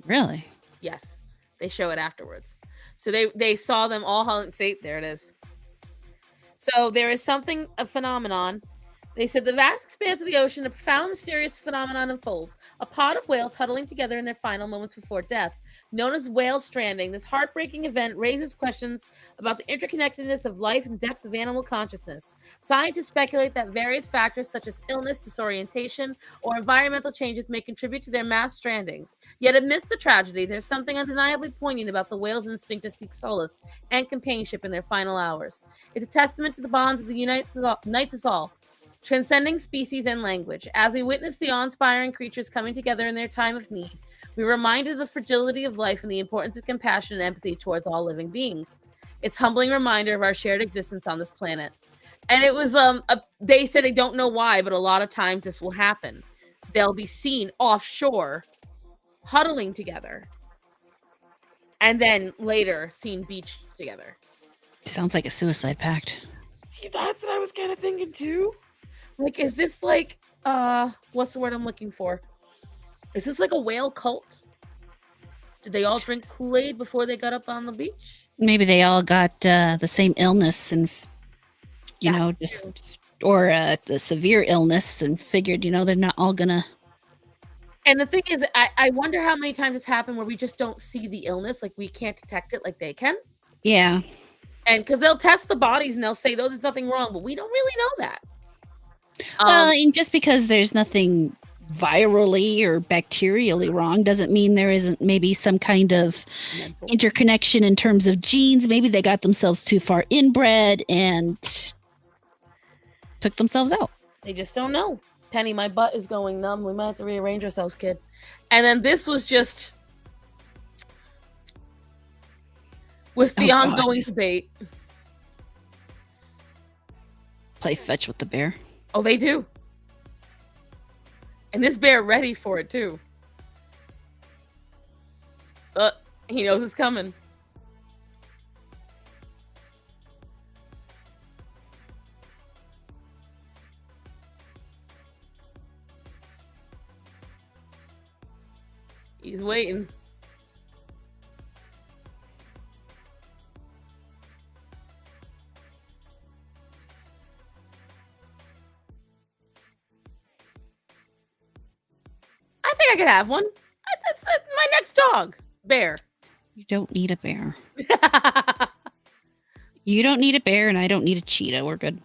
really? Yes, they show it afterwards. So they saw them all hauling. See, there it is. So there is a phenomenon. They said the vast expanse of the ocean, a profound, mysterious phenomenon unfolds. A pod of whales huddling together in their final moments before death. Known as whale stranding, this heartbreaking event raises questions about the interconnectedness of life and depths of animal consciousness. Scientists speculate that various factors such as illness, disorientation, or environmental changes may contribute to their mass strandings. Yet amidst the tragedy, there's something undeniably poignant about the whale's instinct to seek solace and companionship in their final hours. It's a testament to the bonds that unites us all, transcending species and language. As we witness the awe-inspiring creatures coming together in their time of need, we are reminded of the fragility of life and the importance of compassion and empathy towards all living beings. It's a humbling reminder of our shared existence on this planet. And it was, they said they don't know why, but a lot of times this will happen. They'll be seen offshore, huddling together, and then later seen beached together. Sounds like a suicide pact. See, that's what I was kind of thinking too. Like, is this like, what's the word I'm looking for? Is this like a whale cult? Did they all drink Kool-Aid before they got up on the beach? Maybe they all got the same illness and, or the severe illness and figured, they're not all gonna. And the thing is, I wonder how many times it's happened where we just don't see the illness, like we can't detect it like they can. Yeah. And because they'll test the bodies and they'll say, "Oh, there's nothing wrong," but we don't really know that. Well, and just because there's nothing virally or bacterially wrong doesn't mean there isn't maybe some kind of interconnection in terms of genes. Maybe they got themselves too far inbred and took themselves out. They just don't know. Penny, my butt is going numb. We might have to rearrange ourselves, kid. And then this was just with the ongoing debate. Play fetch with the bear. Oh, they do. And this bear ready for it too. He knows it's coming. He's waiting. I think I could have one. That's my next dog. Bear. You don't need a bear. You don't need a bear, and I don't need a cheetah. We're good.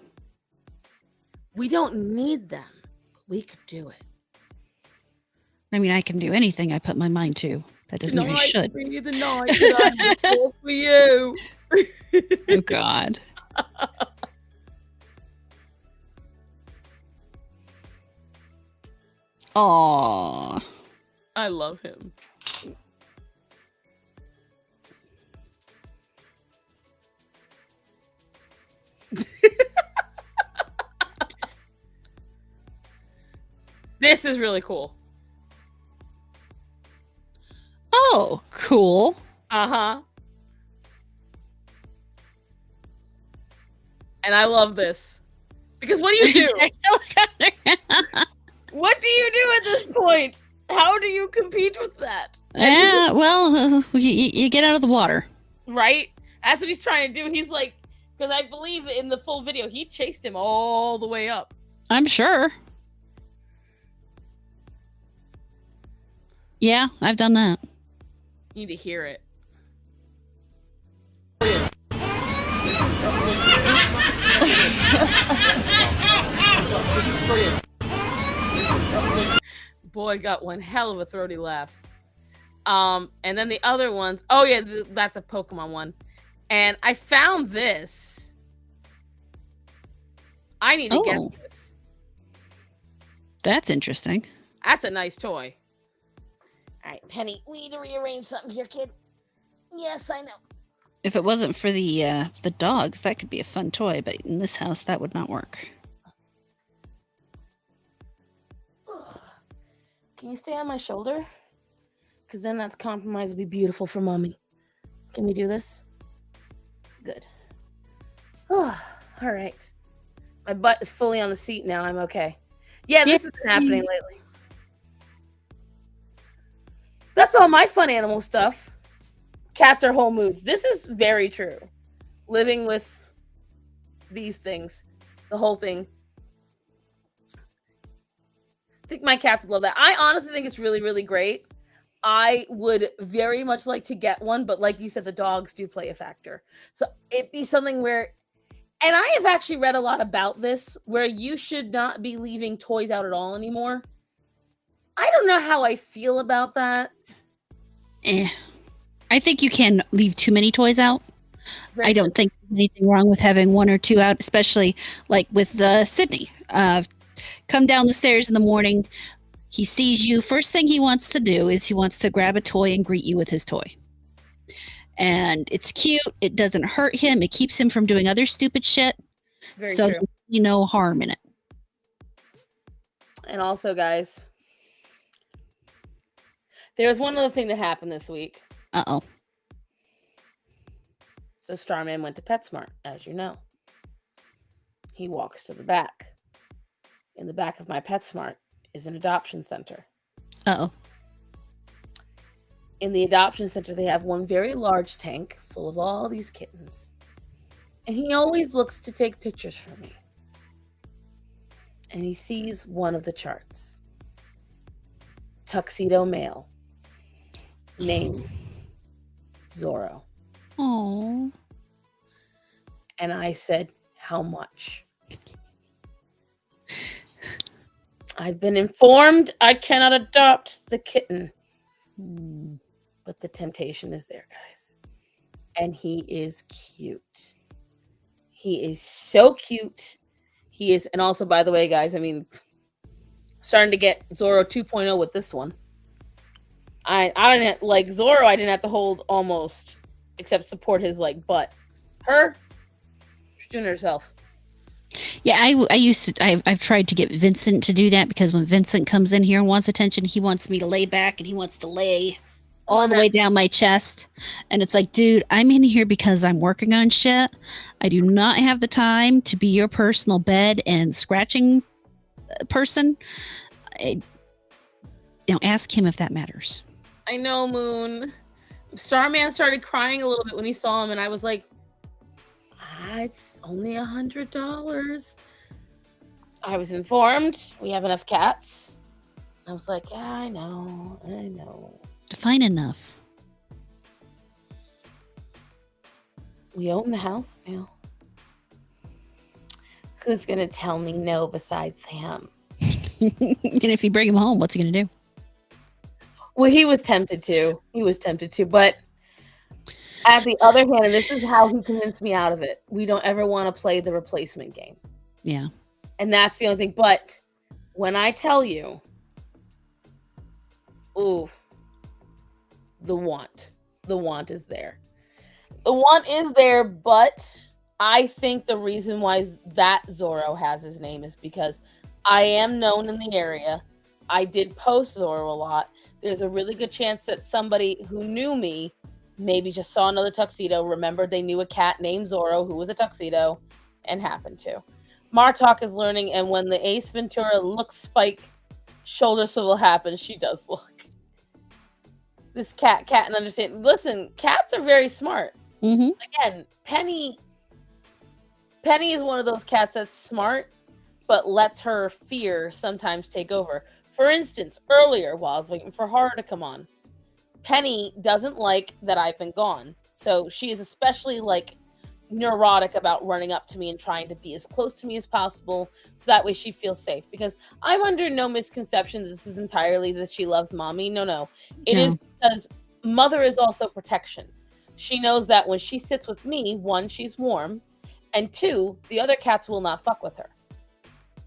We don't need them. We could do it. I mean, I can do anything I put my mind to. That doesn't mean I should. Be the night that I fall for you. Oh, God. Aw. I love him. This is really cool. Oh, cool. Uh-huh. And I love this. Because what do you do? What do you do at this point? How do you compete with that? Yeah, well, you get out of the water. Right? That's what he's trying to do. He's like, because I believe in the full video, he chased him all the way up. I'm sure. Yeah, I've done that. You need to hear it. Boy got one hell of a throaty laugh. And then the other ones, oh yeah, that's a Pokemon one. And I found this. I need to get this. That's interesting. That's a nice toy. All right, Penny, we need to rearrange something here, kid. Yes, I know. If it wasn't for the dogs, that could be a fun toy, but in this house, that would not work. Can you stay on my shoulder? Because then that compromise will be beautiful for mommy. Can we do this? Good. Oh, all right. My butt is fully on the seat now. I'm okay. Yeah, this has been happening lately. That's all my fun animal stuff. Cats are whole moods. This is very true. Living with these things, the whole thing. I think my cats would love that. I honestly think it's really, really great. I would very much like to get one, but like you said, the dogs do play a factor. So it'd be something where, and I have actually read a lot about this, where you should not be leaving toys out at all anymore. I don't know how I feel about that. I think you can leave too many toys out. I don't think there's anything wrong with having one or two out, especially like with Sydney. Come down the stairs in the morning. He sees you. First thing he wants to do is he wants to grab a toy and greet you with his toy. And it's cute. It doesn't hurt him. It keeps him from doing other stupid shit. Very so true. there's no harm in it. And also, guys, there was one other thing that happened this week. Uh-oh. So Starman went to PetSmart, as you know. He walks to the back. In the back of my PetSmart is an adoption center. Uh-oh. In the adoption center, they have one very large tank full of all these kittens. And he always looks to take pictures for me. And he sees one of the charts. Tuxedo male. Named Zorro. Oh. And I said, how much? I've been informed I cannot adopt the kitten. But the temptation is there, guys. And he is cute. He is so cute. He is, and also, by the way, guys, I mean, starting to get Zorro 2.0 with this one. I didn't like Zorro. I didn't have to hold almost, except support his like butt. Her, she's doing it herself. Yeah, I've tried to get Vincent to do that because when Vincent comes in here and wants attention, he wants me to lay back and he wants to lay all the way down my chest. And it's like, dude, I'm in here because I'm working on shit. I do not have the time to be your personal bed and scratching person. Ask him if that matters. I know, Moon. Starman started crying a little bit when he saw him, and I was like, it's only $100. I was informed we have enough cats. I was like, yeah, I know. Define enough. We own the house now. Who's gonna tell me no besides him? And if you bring him home, what's he gonna do? Well, he was tempted to, but at the other hand, and this is how he convinced me out of it, we don't ever want to play the replacement game. Yeah. And that's the only thing. But when I tell you, Ooh, the want. The want is there. The want is there, but I think the reason why that Zorro has his name is because I am known in the area. I did post Zorro a lot. There's a really good chance that somebody who knew me maybe just saw another tuxedo, remembered they knew a cat named Zorro who was a tuxedo, and happened to. Martok is learning, and when the Ace Ventura looks Spike shoulder swivel happens, she does look. This cat and understand. Listen, cats are very smart. Mm-hmm. Again, Penny is one of those cats that's smart, but lets her fear sometimes take over. For instance, earlier while I was waiting for Horror to come on, Penny doesn't like that I've been gone. So she is especially like neurotic about running up to me and trying to be as close to me as possible so that way she feels safe. Because I'm under no misconception that this is entirely that she loves mommy. No. It is because mother is also protection. She knows that when she sits with me, one, she's warm, and two, the other cats will not fuck with her.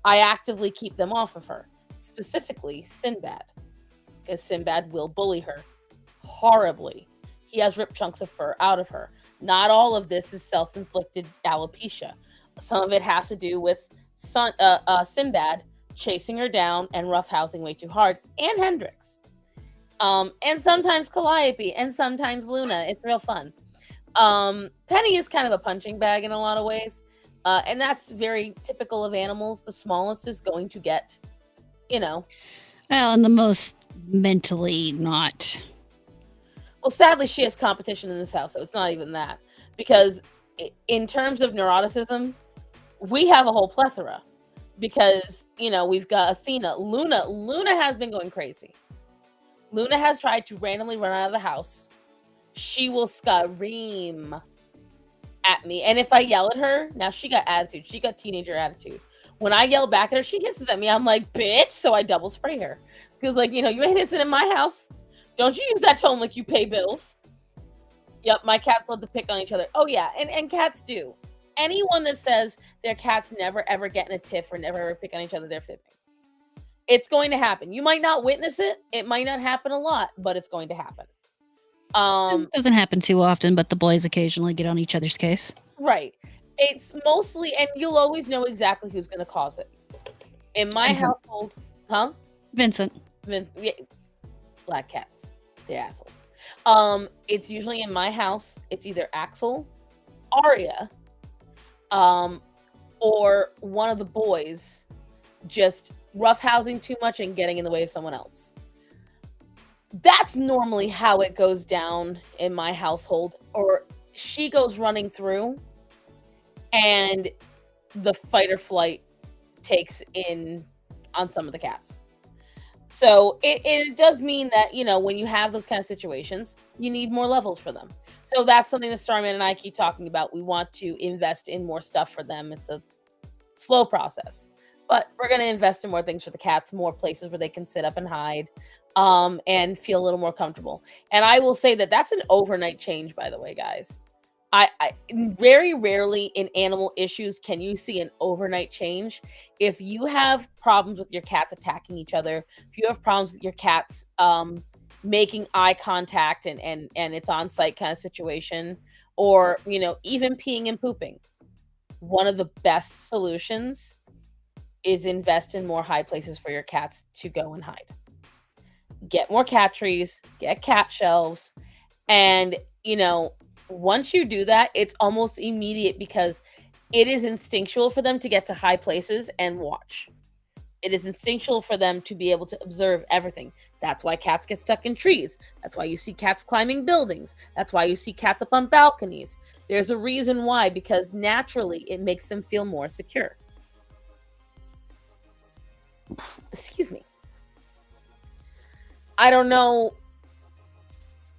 I actively keep them off of her, specifically Sinbad, because Sinbad will bully her horribly. He has ripped chunks of fur out of her. Not all of this is self-inflicted alopecia. Some of it has to do with Sinbad chasing her down and roughhousing way too hard, and Hendrix. And sometimes Calliope, and sometimes Luna. It's real fun. Penny is kind of a punching bag in a lot of ways. And that's very typical of animals. The smallest is going to get, Well, and the most mentally not. Well, sadly, she has competition in this house, so it's not even that. Because in terms of neuroticism, we have a whole plethora. Because, we've got Athena. Luna has been going crazy. Luna has tried to randomly run out of the house. She will scream at me. And if I yell at her, now she got attitude. She got teenager attitude. When I yell back at her, she hisses at me. I'm like, bitch. So I double spray her. Because, you ain't hissing in my house. Don't you use that tone like you pay bills. Yep, my cats love to pick on each other. Oh, yeah, and cats do. Anyone that says their cats never, ever get in a tiff or never, ever pick on each other, they're fibbing. It's going to happen. You might not witness it. It might not happen a lot, but it's going to happen. It doesn't happen too often, but the boys occasionally get on each other's case. Right. It's mostly, and you'll always know exactly who's going to cause it. In my household, huh? Vincent. Yeah, black cats. They're assholes. It's usually in my house. It's either Axel, Arya, or one of the boys just roughhousing too much and getting in the way of someone else. That's normally how it goes down in my household. Or she goes running through and the fight or flight takes in on some of the cats. So it does mean that, when you have those kind of situations, you need more levels for them. So that's something that Starman and I keep talking about. We want to invest in more stuff for them. It's a slow process, but we're going to invest in more things for the cats, more places where they can sit up and hide, and feel a little more comfortable. And I will say that that's an overnight change, by the way, guys. I very rarely in animal issues can you see an overnight change. If you have problems with your cats attacking each other, if you have problems with your cats making eye contact and it's on site kind of situation, or even peeing and pooping, one of the best solutions is invest in more high places for your cats to go and hide. Get more cat trees, get cat shelves, and once you do that, it's almost immediate because it is instinctual for them to get to high places and watch. It is instinctual for them to be able to observe everything. That's why cats get stuck in trees. That's why you see cats climbing buildings. That's why you see cats up on balconies. There's a reason why, because naturally it makes them feel more secure. Excuse me. I don't know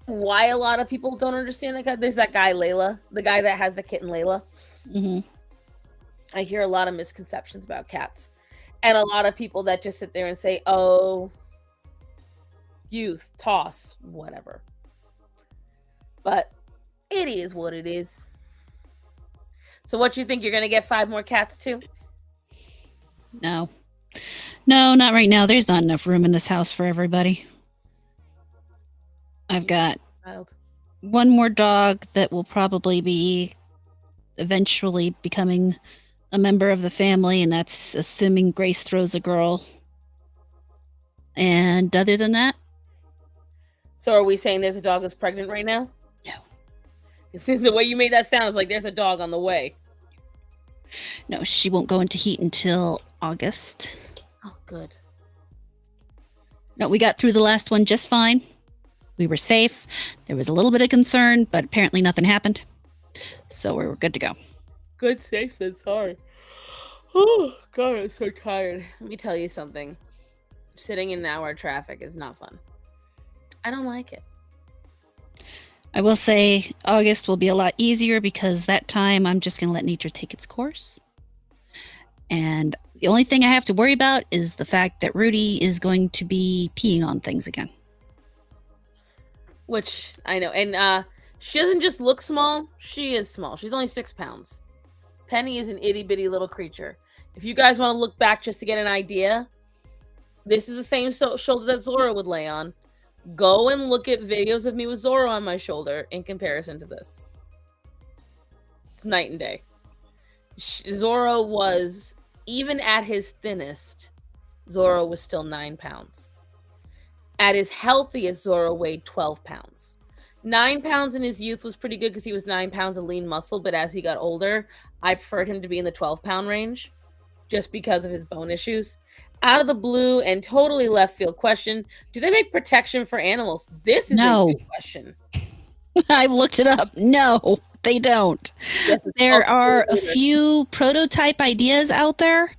why a lot of people don't understand that guy. There's that guy, Layla, the guy that has the kitten, Layla. Mm-hmm. I hear a lot of misconceptions about cats. And a lot of people that just sit there and say, oh, youth, toss, whatever. But it is what it is. So what you think, you're going to get 5 more cats too? No, not right now. There's not enough room in this house for everybody. I've got Child. one more dog that will probably be eventually becoming a member of the family, and that's assuming Grace throws a girl. And other than that, So are we saying there's a dog that's pregnant right now? No. The way you made that sound is like there's a dog on the way. no, she won't go into heat until August. Oh, good. No, we got through the last one just fine. We were safe. There was a little bit of concern, but apparently nothing happened. So we were good to go. Good, safe, that's hard. Oh, God, I'm so tired. Let me tell you something. Sitting in hour traffic is not fun. I don't like it. I will say August will be a lot easier because that time I'm just going to let nature take its course. And the only thing I have to worry about is the fact that Rudy is going to be peeing on things again. Which I know. And she doesn't just look small, she is small. She's only 6 pounds. Penny is an itty bitty little creature. If you guys want to look back just to get an idea, this is the same shoulder that Zora would lay on. Go and look at videos of me with Zora on my shoulder in comparison to this. It's night and day. Zora was, even at his thinnest, Zora was still 9 pounds. At his healthiest, Zora weighed 12 pounds. 9 pounds in his youth was pretty good because he was 9 pounds of lean muscle, but as he got older, I preferred him to be in the 12-pound range just because of his bone issues. Out of the blue and totally left field question, do they make protection for animals? This is No. a good question. I've looked it up. No, they don't. Yes, it's There also are a good. few prototype ideas out there,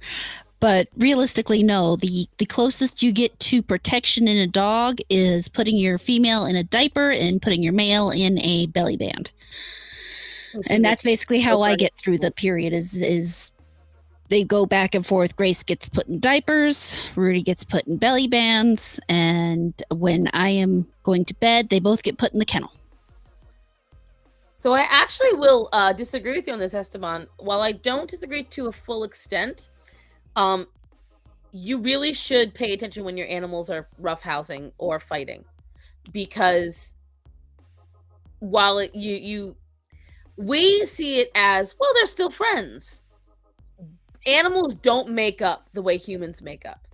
but realistically, no. The closest you get to protection in a dog is putting your female in a diaper and putting your male in a belly band. And that's basically how I get through the period is they go back and forth. Grace gets put in diapers, Rudy gets put in belly bands, and when I am going to bed, they both get put in the kennel. So I actually will disagree with you on this, Esteban. While I don't disagree to a full extent, you really should pay attention when your animals are roughhousing or fighting, because while we see it as, well, they're still friends. Animals don't make up the way humans make up.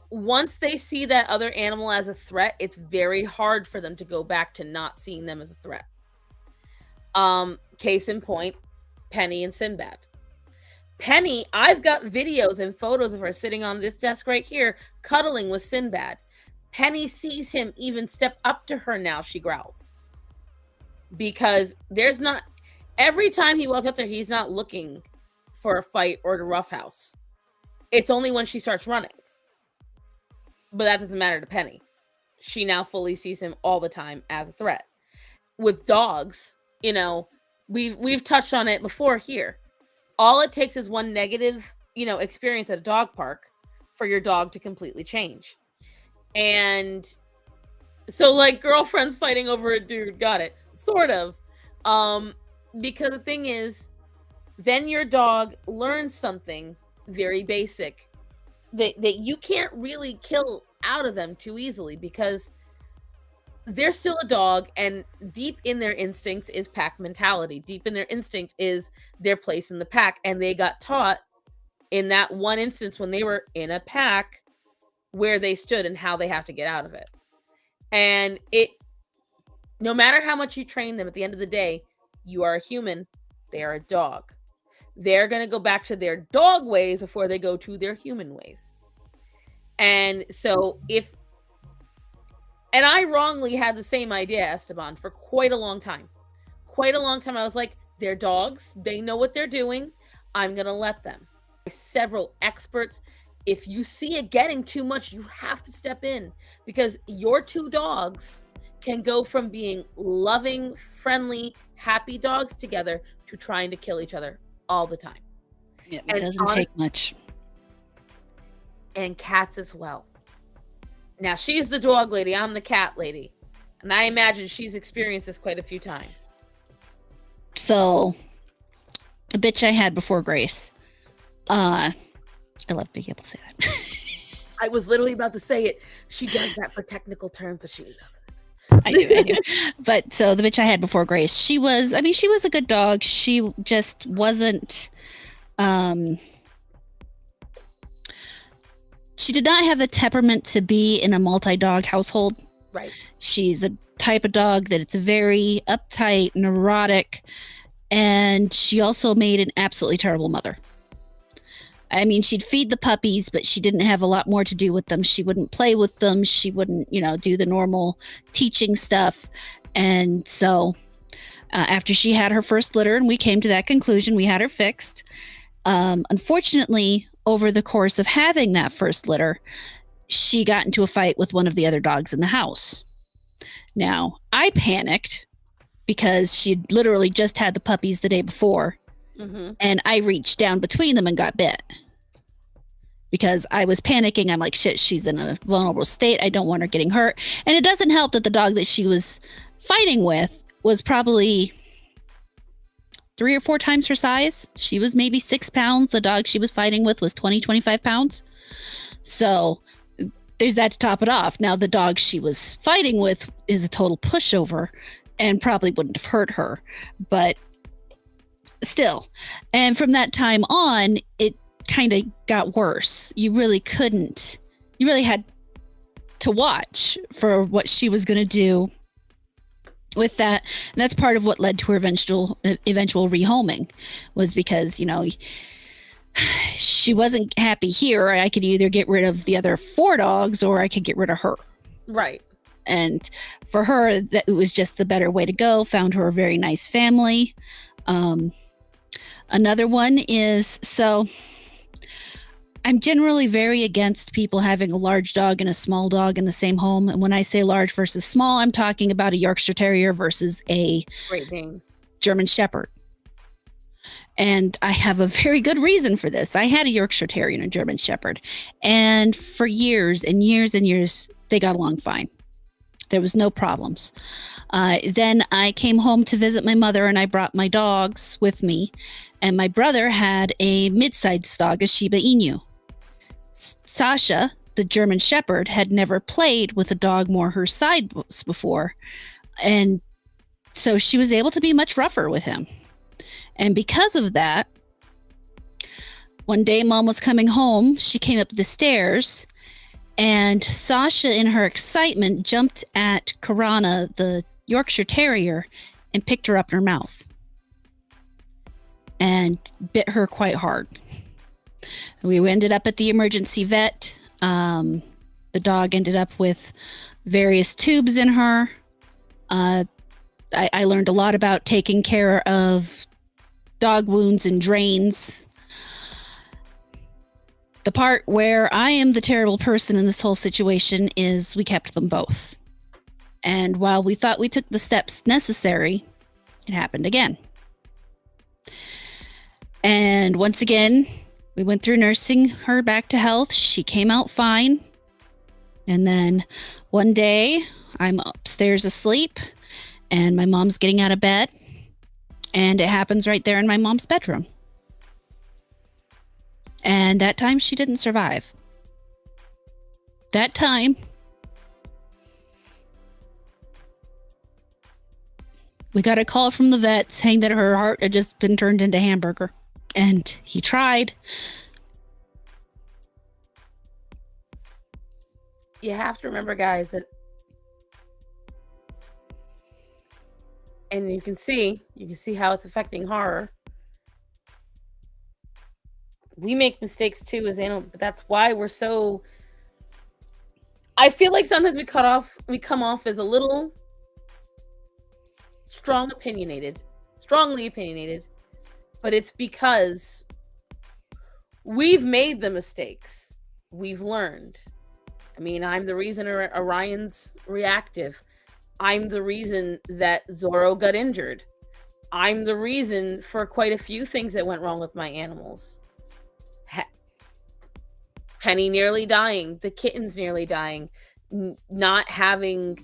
Once they see that other animal as a threat, it's very hard for them to go back to not seeing them as a threat. Case in point, Penny and Sinbad. Penny, I've got videos and photos of her sitting on this desk right here, cuddling with Sinbad. Penny sees him even step up to her now, she growls. Because there's not, every time he walks up there, he's not looking for a fight or to roughhouse. It's only when she starts running. But that doesn't matter to Penny. She now fully sees him all the time as a threat. With dogs, you know, we've touched on it before here. All it takes is one negative, experience at a dog park for your dog to completely change. And so, like, girlfriends fighting over a dude, got it. Sort of. Because the thing is, then your dog learns something very basic that you can't really kill out of them too easily, because they're still a dog, and deep in their instincts is pack mentality. Deep in their instinct is their place in the pack, and they got taught in that one instance when they were in a pack where they stood and how they have to get out of it. And no matter how much you train them, at the end of the day, you are a human, they are a dog. They're going to go back to their dog ways before they go to their human ways. And so and I wrongly had the same idea, Esteban, for quite a long time. Quite a long time. I was like, they're dogs. They know what they're doing. I'm going to let them. Several experts, if you see it getting too much, you have to step in, because your two dogs can go from being loving, friendly, happy dogs together to trying to kill each other all the time. It doesn't take much. And cats as well. Now, she's the dog lady, I'm the cat lady. And I imagine she's experienced this quite a few times. So, the bitch I had before Grace. I love being able to say that. I was literally about to say it. She does that for technical terms, but she loves it. I do. But so the bitch I had before Grace, she was a good dog. She just wasn't, she did not have the temperament to be in a multi-dog household. Right. She's a type of dog that it's very uptight, neurotic, and she also made an absolutely terrible mother. I mean, she'd feed the puppies, but she didn't have a lot more to do with them. She wouldn't play with them. She wouldn't, do the normal teaching stuff. And so after she had her first litter and we came to that conclusion, we had her fixed. Unfortunately, over the course of having that first litter, she got into a fight with one of the other dogs in the house. Now, I panicked because she'd literally just had the puppies the day before. Mm-hmm. And I reached down between them and got bit because I was panicking. I'm like, shit, she's in a vulnerable state. I don't want her getting hurt. And it doesn't help that the dog that she was fighting with was probably 3 or 4 times her size. She was maybe 6 pounds. The dog she was fighting with was 20, 25 pounds. So there's that to top it off. Now, the dog she was fighting with is a total pushover and probably wouldn't have hurt her. But still, and from that time on, it kind of got worse. You really had to watch for what she was going to do with that. And that's part of what led to her eventual rehoming, was because, she wasn't happy here. I could either get rid of the other 4 dogs or I could get rid of her. Right. And for her, that it was just the better way to go. Found her a very nice family. Another one is, so I'm generally very against people having a large dog and a small dog in the same home. And when I say large versus small, I'm talking about a Yorkshire Terrier versus a Great Dane. German Shepherd. And I have a very good reason for this. I had a Yorkshire Terrier and a German Shepherd. And for years and years and years, they got along fine. There was no problems. Then I came home to visit my mother and I brought my dogs with me. And my brother had a mid-sized dog, a Shiba Inu. Sasha, the German Shepherd, had never played with a dog more her size before. And so she was able to be much rougher with him. And because of that, one day Mom was coming home. She came up the stairs and Sasha, in her excitement, jumped at Karana, the Yorkshire Terrier, and picked her up in her mouth and bit her quite hard. We ended up at the emergency vet. The dog ended up with various tubes in her. I learned a lot about taking care of dog wounds and drains. The part where I am the terrible person in this whole situation is we kept them both. And while we thought we took the steps necessary, it happened again. And once again, we went through nursing her back to health. She came out fine. And then one day, I'm upstairs asleep, and my mom's getting out of bed. And it happens right there in my mom's bedroom. And that time, she didn't survive. That time, we got a call from the vet saying that her heart had just been turned into hamburger. And he tried. You have to remember, guys, that, and you can see how it's affecting horror. We make mistakes too as animals, but that's why we're so, I feel like sometimes we come off as a little strongly opinionated, but it's because we've made the mistakes. We've learned. I mean, I'm the reason Orion's reactive. I'm the reason that Zorro got injured. I'm the reason for quite a few things that went wrong with my animals. Penny nearly dying, the kittens nearly dying, not having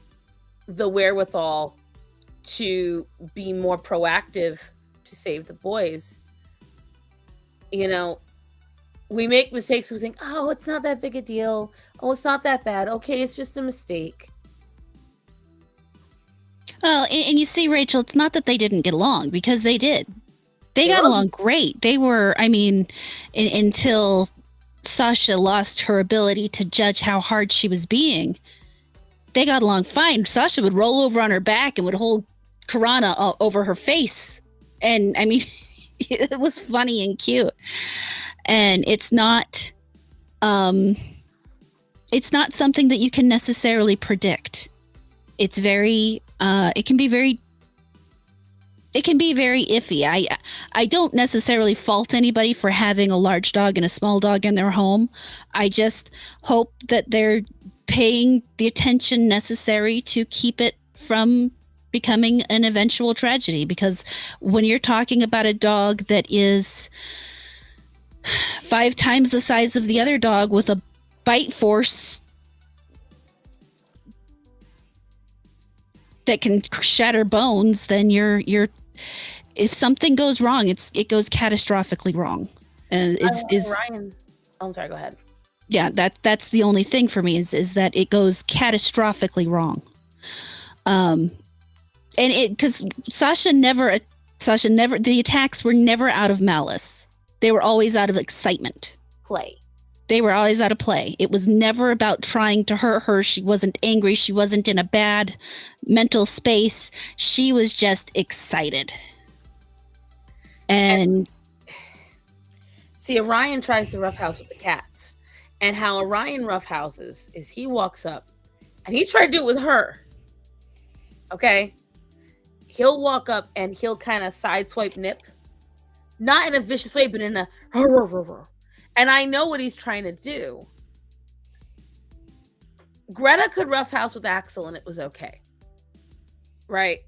the wherewithal to be more proactive to save the boys. We make mistakes. We think, oh, it's not that big a deal. Oh, it's not that bad. Okay, it's just a mistake. Well, and you see, Rachel, it's not that they didn't get along, because they did. They got love along great. They were, I mean, until Sasha lost her ability to judge how hard she was being, they got along fine. Sasha would roll over on her back and would hold Karana over her face. And I mean, it was funny and cute. And it's not something that you can necessarily predict. It's very it can be very iffy. I don't necessarily fault anybody for having a large dog and a small dog in their home. I just hope that they're paying the attention necessary to keep it from becoming an eventual tragedy, because when you're talking about a dog that is 5 times the size of the other dog with a bite force that can shatter bones, then you're if something goes wrong, it goes catastrophically wrong. And Ryan. Oh, I'm sorry. Go ahead. yeah, that's the only thing for me is that it goes catastrophically wrong. And it, because Sasha never, the attacks were never out of malice. They were always out of excitement. Play. They were always out of play. It was never about trying to hurt her. She wasn't angry. She wasn't in a bad mental space. She was just excited. And see, Orion tries to roughhouse with the cats. And how Orion roughhouses is he walks up and he's trying to do it with her. Okay? He'll walk up and he'll kind of sideswipe Nip. Not in a vicious way, but in a and I know what he's trying to do. Greta could roughhouse with Axel and it was okay. Right?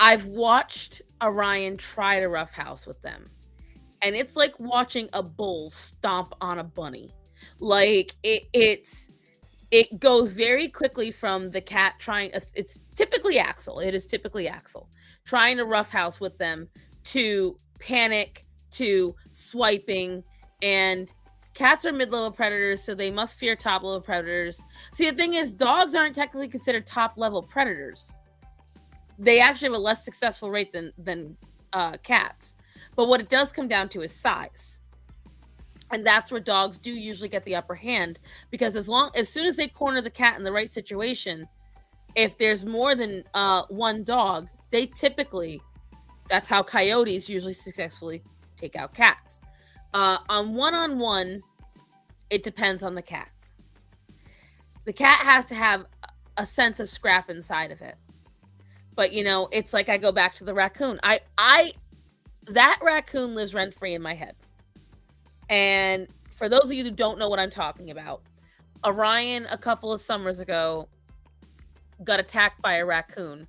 I've watched Orion try to roughhouse with them. And it's like watching a bull stomp on a bunny. Like it goes very quickly from the cat trying, it's typically Axel. It is typically Axel trying to roughhouse with them to panic, to swiping, and cats are mid-level predators, so they must fear top-level predators. See, the thing is, dogs aren't technically considered top-level predators. They actually have a less successful rate than cats. But what it does come down to is size. And that's where dogs do usually get the upper hand, because as soon as they corner the cat in the right situation, if there's more than one dog, they typically, that's how coyotes usually successfully take out cats. On one-on-one, it depends on the cat. The cat has to have a sense of scrap inside of it. But, you know, it's like I go back to the raccoon. That raccoon lives rent-free in my head. And for those of you who don't know what I'm talking about, Orion, a couple of summers ago, got attacked by a raccoon.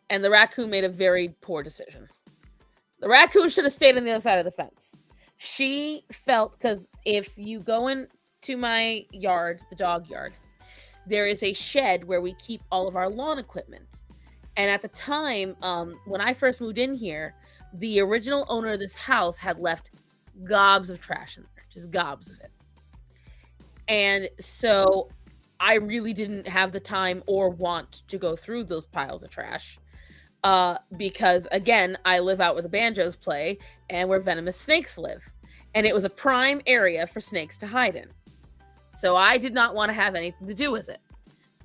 And the raccoon made a very poor decision. The raccoon should have stayed on the other side of the fence. She felt, because if you go into my yard, the dog yard, there is a shed where we keep all of our lawn equipment. And at the time, when I first moved in here, the original owner of this house had left gobs of trash in there, just gobs of it. And so I really didn't have the time or want to go through those piles of trash. Because again, I live out where the banjos play and where venomous snakes live. And it was a prime area for snakes to hide in. So I did not want to have anything to do with it.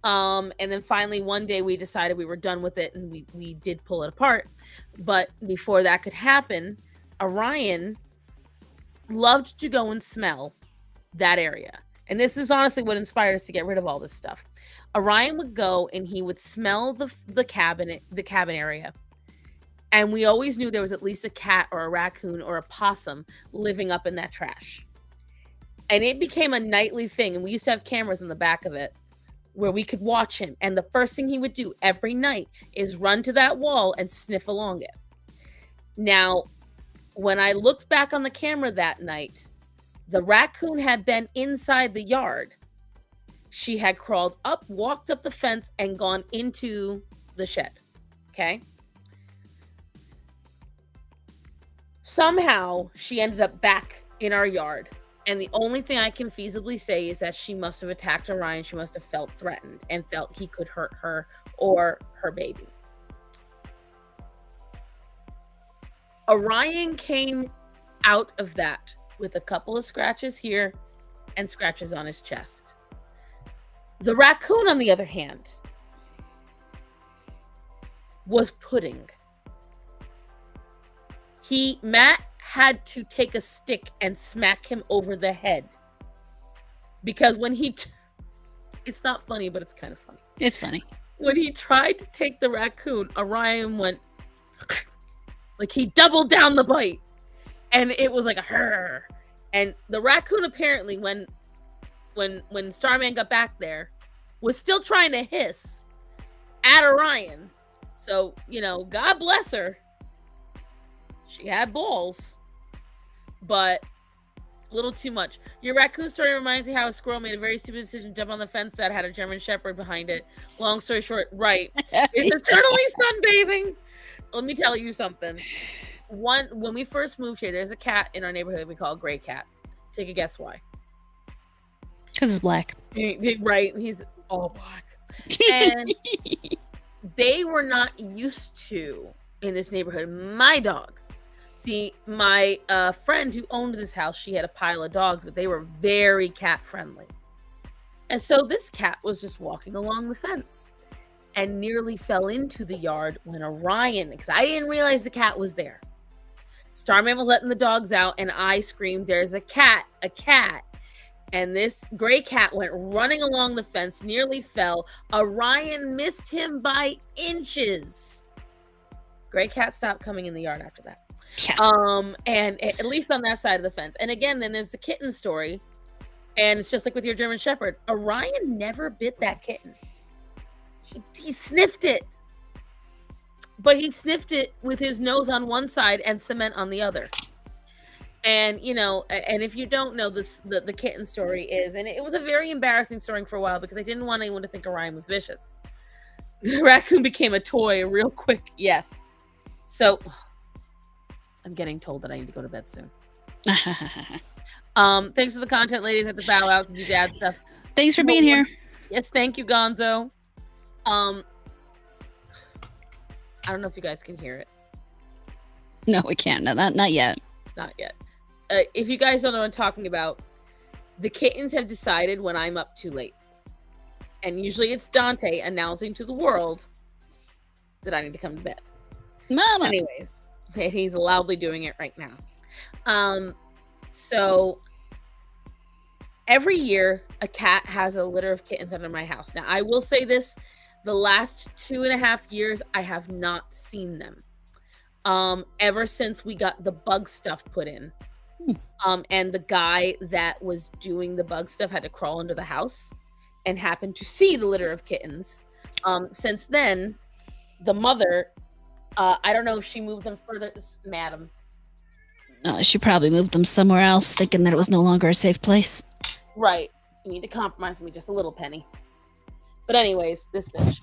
And then finally one day we decided we were done with it, and we did pull it apart. But before that could happen, Orion loved to go and smell that area. And this is honestly what inspired us to get rid of all this stuff. Orion would go and he would smell the cabin area. And we always knew there was at least a cat or a raccoon or a possum living up in that trash. And it became a nightly thing. And we used to have cameras in the back of it where we could watch him. And the first thing he would do every night is run to that wall and sniff along it. Now, when I looked back on the camera that night, the raccoon had been inside the yard. She had crawled up, walked up the fence, and gone into the shed. Okay? Somehow, she ended up back in our yard. And the only thing I can feasibly say is that she must have attacked Orion. She must have felt threatened and felt he could hurt her or her baby. Orion came out of that with a couple of scratches here and scratches on his chest. The raccoon, on the other hand, was pudding. Matt had to take a stick and smack him over the head because when it's not funny, but it's kind of funny. It's funny. When he tried to take the raccoon, Orion went like he doubled down the bite, and it was like a hurr. And the raccoon apparently, when Starman got back there, was still trying to hiss at Orion. So, God bless her. She had balls, but a little too much. Your raccoon story reminds me how a squirrel made a very stupid decision to jump on the fence that had a German Shepherd behind it. Long story short, right. It's eternally sunbathing. Let me tell you something. When we first moved here, there's a cat in our neighborhood we call Gray Cat. Take a guess why. Because it's black. Right. He's all black. And they were not used to, in this neighborhood, my dog. See, my friend who owned this house, she had a pile of dogs, but they were very cat friendly. And so this cat was just walking along the fence and nearly fell into the yard when Orion, because I didn't realize the cat was there. Starman was letting the dogs out, and I screamed, "There's a cat, a cat." And this gray cat went running along the fence, nearly fell. Orion missed him by inches. Gray cat stopped coming in the yard after that. Yeah. And at least on that side of the fence. And again, then there's the kitten story. And it's just like with your German Shepherd. Orion never bit that kitten. He sniffed it. But he sniffed it with his nose on one side and cement on the other. And, and if you don't know this, the kitten story is, and it was a very embarrassing story for a while because I didn't want anyone to think Orion was vicious. The raccoon became a toy real quick. Yes. So I'm getting told that I need to go to bed soon. Thanks for the content, ladies, at the bow out. Do dad stuff. Thanks for being here. Yes, thank you, Gonzo. I don't know if you guys can hear it. No, we can't. No, not yet. Not yet. If you guys don't know what I'm talking about, the kittens have decided when I'm up too late. And usually it's Dante announcing to the world that I need to come to bed. Mama. Anyways, he's loudly doing it right now. So every year a cat has a litter of kittens under my house. Now, I will say this, the last 2.5 years, I have not seen them. Ever since we got the bug stuff put in. And the guy that was doing the bug stuff had to crawl under the house and happened to see the litter of kittens. Since then, the mother, I don't know if she moved them further, madam. She probably moved them somewhere else, thinking that it was no longer a safe place. Right. You need to compromise me just a little, Penny. But anyways, this bitch.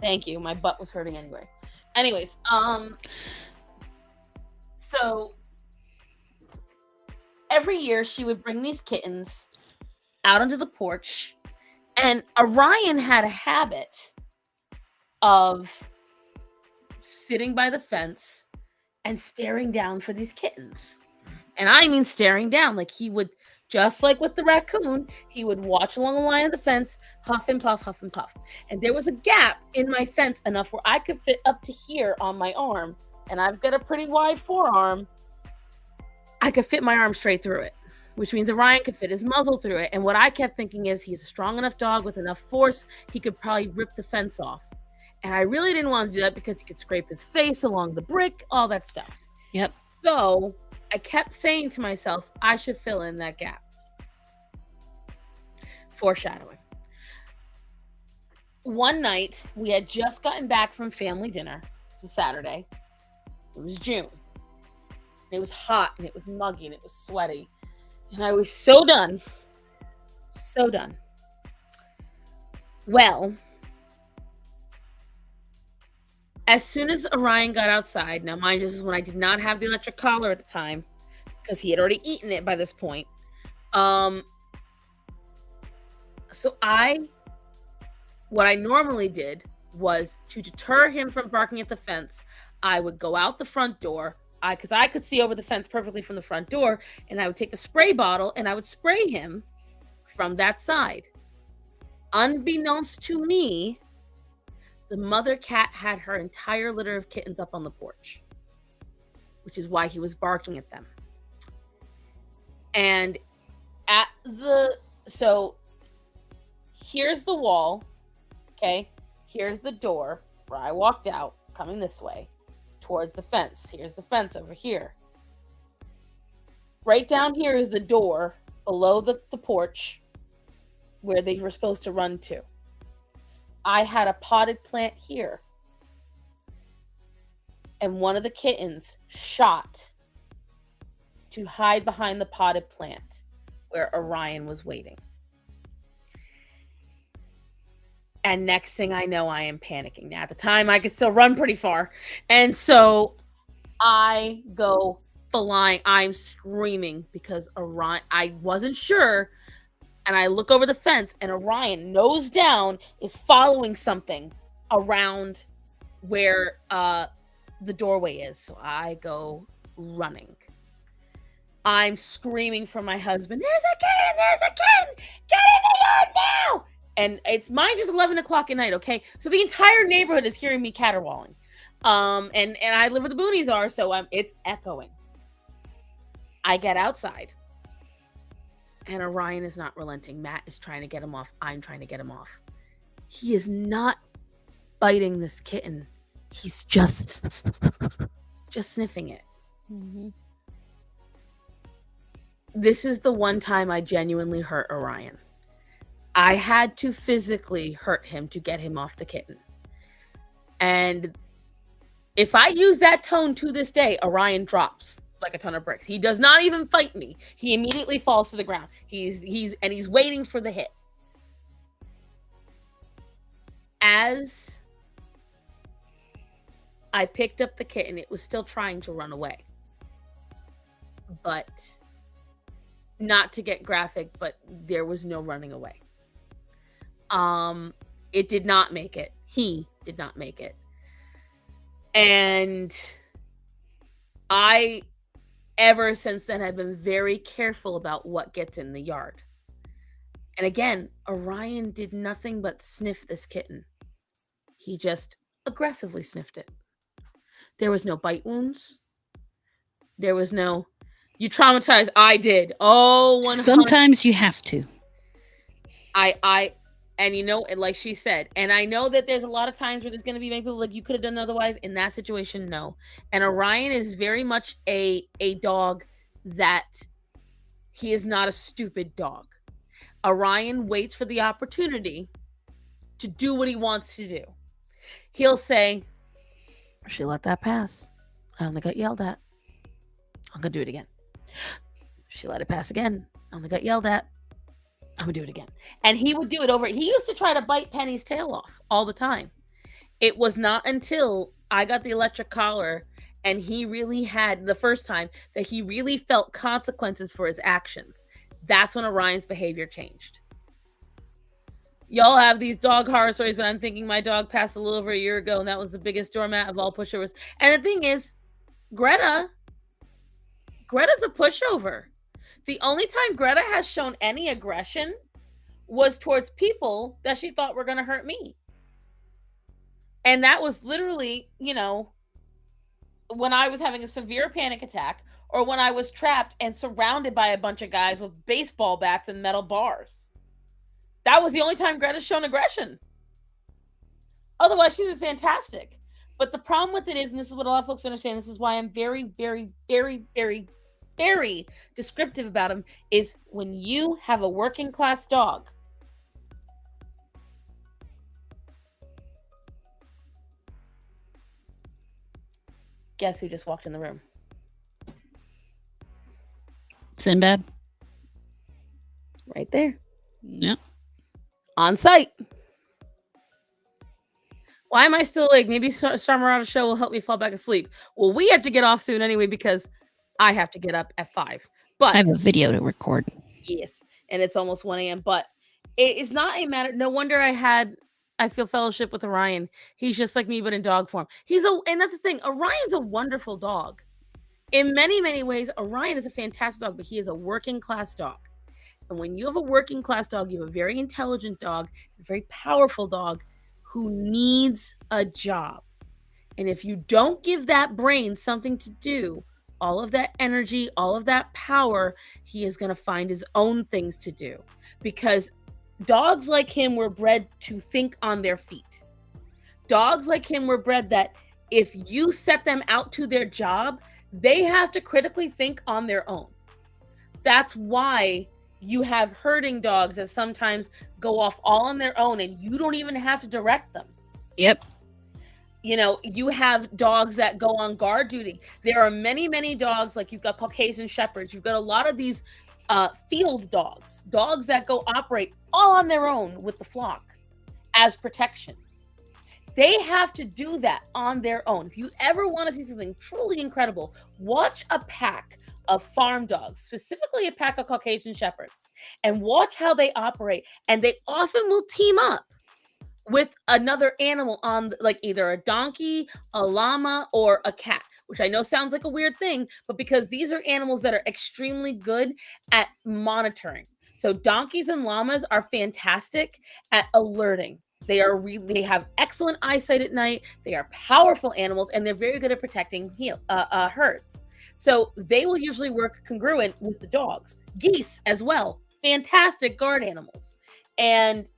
Thank you. My butt was hurting anyway. Anyways, so every year she would bring these kittens out onto the porch, and Orion had a habit of sitting by the fence and staring down for these kittens. And I mean staring down, like he would, just like with the raccoon, he would watch along the line of the fence, huff and puff, huff and puff. And there was a gap in my fence enough where I could fit up to here on my arm. And I've got a pretty wide forearm. I could fit my arm straight through it, which means Orion could fit his muzzle through it. And what I kept thinking is he's a strong enough dog with enough force, he could probably rip the fence off. And I really didn't want to do that because he could scrape his face along the brick, all that stuff. Yep. So I kept saying to myself, I should fill in that gap. Foreshadowing. One night, we had just gotten back from family dinner. It was a Saturday. It was June. And it was hot, and it was muggy, and it was sweaty. And I was so done. So done. Well, as soon as Orion got outside, now mind you, this is when I did not have the electric collar at the time. because he had already eaten it by this point. So what I normally did was to deter him from barking at the fence. I would go out the front door, because I could see over the fence perfectly from the front door, and I would take a spray bottle and I would spray him from that side. Unbeknownst to me, the mother cat had her entire litter of kittens up on the porch, which is why he was barking at them. And so here's the wall, okay? Here's the door where I walked out, coming this way towards the fence. Here's the fence over here. Right down here is the door below the porch where they were supposed to run to. I had a potted plant here. And one of the kittens shot to hide behind the potted plant where Orion was waiting. And next thing I know, I am panicking. Now, at the time, I could still run pretty far. And so I go flying. I'm screaming because Orion, I wasn't sure. And I look over the fence, and Orion, nose down, is following something around where the doorway is. So I go running. I'm screaming for my husband. There's a kitten! There's a kitten! Get in the yard now! And it's mine just 11 o'clock at night, okay? So the entire neighborhood is hearing me caterwauling. And I live where the boonies are, so it's echoing. I get outside. And Orion is not relenting. Matt is trying to get him off. I'm trying to get him off. He is not biting this kitten. He's just sniffing it. Mm-hmm. This is the one time I genuinely hurt Orion. I had to physically hurt him to get him off the kitten. And if I use that tone to this day, Orion drops like a ton of bricks. He does not even fight me. He immediately falls to the ground. He's waiting for the hit. As I picked up the kitten, it was still trying to run away. But not to get graphic, but there was no running away. It did not make it. He did not make it. And I, ever since then, have been very careful about what gets in the yard. And again, Orion did nothing but sniff this kitten. He just aggressively sniffed it. There was no bite wounds. There was no, you traumatized. I did. Oh, 100. Sometimes you have to. And you know, like she said, and I know that there's a lot of times where there's going to be many people like, you could have done otherwise. In that situation, no. And Orion is very much a dog that he is not a stupid dog. Orion waits for the opportunity to do what he wants to do. He'll say, she let that pass. I only got yelled at. I'm going to do it again. She let it pass again. I only got yelled at. I'm gonna do it again. And he would do it over. He used to try to bite Penny's tail off all the time. It was not until I got the electric collar and he really had, the first time, that he really felt consequences for his actions. That's when Orion's behavior changed. Y'all have these dog horror stories, but I'm thinking my dog passed a little over a year ago, and that was the biggest doormat of all pushovers. And the thing is, Greta's a pushover. The only time Greta has shown any aggression was towards people that she thought were going to hurt me. And that was literally, you know, when I was having a severe panic attack or when I was trapped and surrounded by a bunch of guys with baseball bats and metal bars. That was the only time Greta's shown aggression. Otherwise, she's been fantastic. But the problem with it is, and this is what a lot of folks understand, this is why I'm very, very, very, very, very descriptive about him, is when you have a working class dog, guess who just walked in the room? Sinbad? Right there. Yeah. On site. Why am I still awake? Maybe StarMorata show will help me fall back asleep. Well, we have to get off soon anyway because I have to get up at 5. I But have a video to record. yes, and it's almost 1 a.m. But it is not a matter. No wonder I feel fellowship with Orion. He's just like me, but in dog form. And that's the thing. Orion's a wonderful dog. In many, many ways, Orion is a fantastic dog, but he is a working class dog. And when you have a working class dog, you have a very intelligent dog, a very powerful dog who needs a job. And if you don't give that brain something to do, all of that energy, all of that power, he is going to find his own things to do. Because dogs like him were bred to think on their feet. Dogs like him were bred that if you set them out to their job, they have to critically think on their own. That's why you have herding dogs that sometimes go off all on their own and you don't even have to direct them. Yep. You know, you have dogs that go on guard duty. There are many, many dogs, like you've got Caucasian Shepherds. You've got a lot of these field dogs that go operate all on their own with the flock as protection. They have to do that on their own. If you ever want to see something truly incredible, watch a pack of farm dogs, specifically a pack of Caucasian Shepherds, and watch how they operate. And they often will team up with another animal on, like either a donkey, a llama, or a cat, which I know sounds like a weird thing, but because these are animals that are extremely good at monitoring. So donkeys and llamas are fantastic at alerting. They have excellent eyesight at night. They are powerful animals, and they're very good at protecting herds. So they will usually work congruent with the dogs. Geese as well, fantastic guard animals. And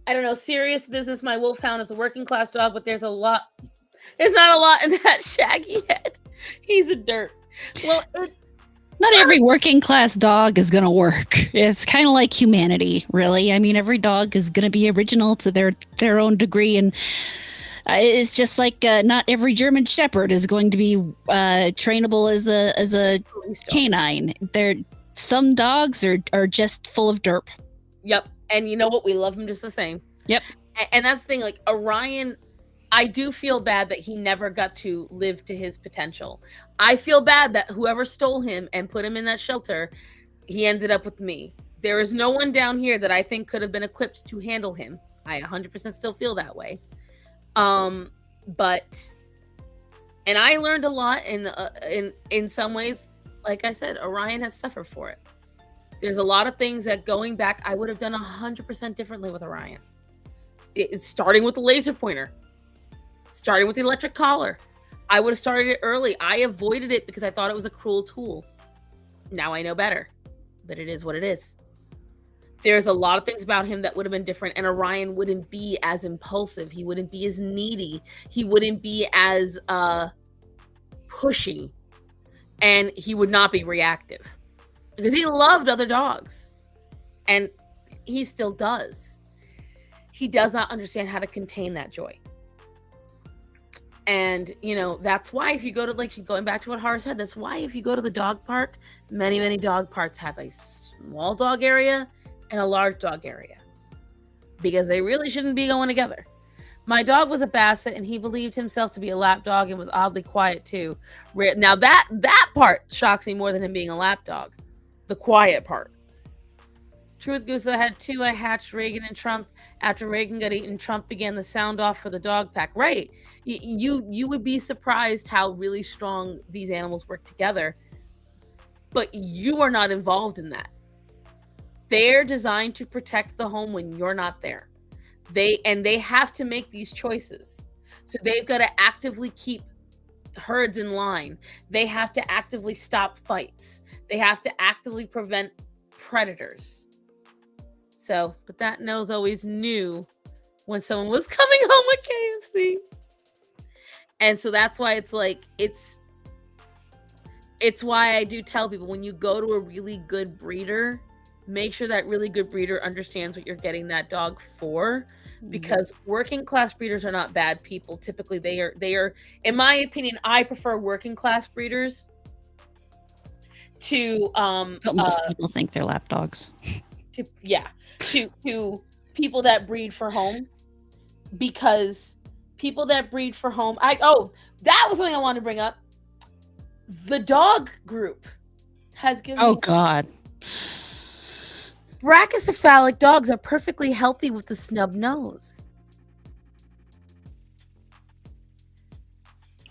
I don't know, serious business. My wolfhound is a working class dog, but there's not a lot in that shaggy head. He's a dirt. Well, Not every working class dog is going to work. It's kind of like humanity, really. I mean, every dog is going to be original to their own degree. And it's just like not every German Shepherd is going to be trainable as a canine. Some dogs are just full of derp. Yep. And you know what? We love him just the same. Yep. And that's the thing. Like Orion, I do feel bad that he never got to live to his potential. I feel bad that whoever stole him and put him in that shelter, he ended up with me. There is no one down here that I think could have been equipped to handle him. I 100% still feel that way. But I learned a lot in some ways. Like I said, Orion has suffered for it. There's a lot of things that going back, I would have done 100% differently with Orion. It's starting with the laser pointer, starting with the electric collar. I would have started it early. I avoided it because I thought it was a cruel tool. Now I know better, but it is what it is. There's a lot of things about him that would have been different, and Orion wouldn't be as impulsive. He wouldn't be as needy. He wouldn't be as pushy, and he would not be reactive because he loved other dogs, and he still does. He does not understand how to contain that joy. And, you know, that's why if you go to, like, going back to what Hara said, that's why if you go to the dog park, many, many dog parks have a small dog area and a large dog area because they really shouldn't be going together. My dog was a Basset and he believed himself to be a lap dog and was oddly quiet too. Now that part shocks me more than him being a lap dog. The quiet part. Truth Goose, I had 2. I hatched Reagan and Trump. After Reagan got eaten, Trump began the sound off for the dog pack. Right. You would be surprised how really strong these animals work together. But you are not involved in that. They're designed to protect the home when you're not there. They have to make these choices. So they've got to actively keep herds in line. They have to actively stop fights. They have to actively prevent predators. So, but that nose always knew when someone was coming home with KFC. And so that's why it's like, it's why I do tell people when you go to a really good breeder, make sure that really good breeder understands what you're getting that dog for, because working class breeders are not bad people. Typically they are, in my opinion, I prefer working class breeders to, But most people think they're lap dogs. To people that breed for home, because people that breed for home, that was something I wanted to bring up. The dog group has given Oh me God. brachycephalic dogs are perfectly healthy with a snub nose.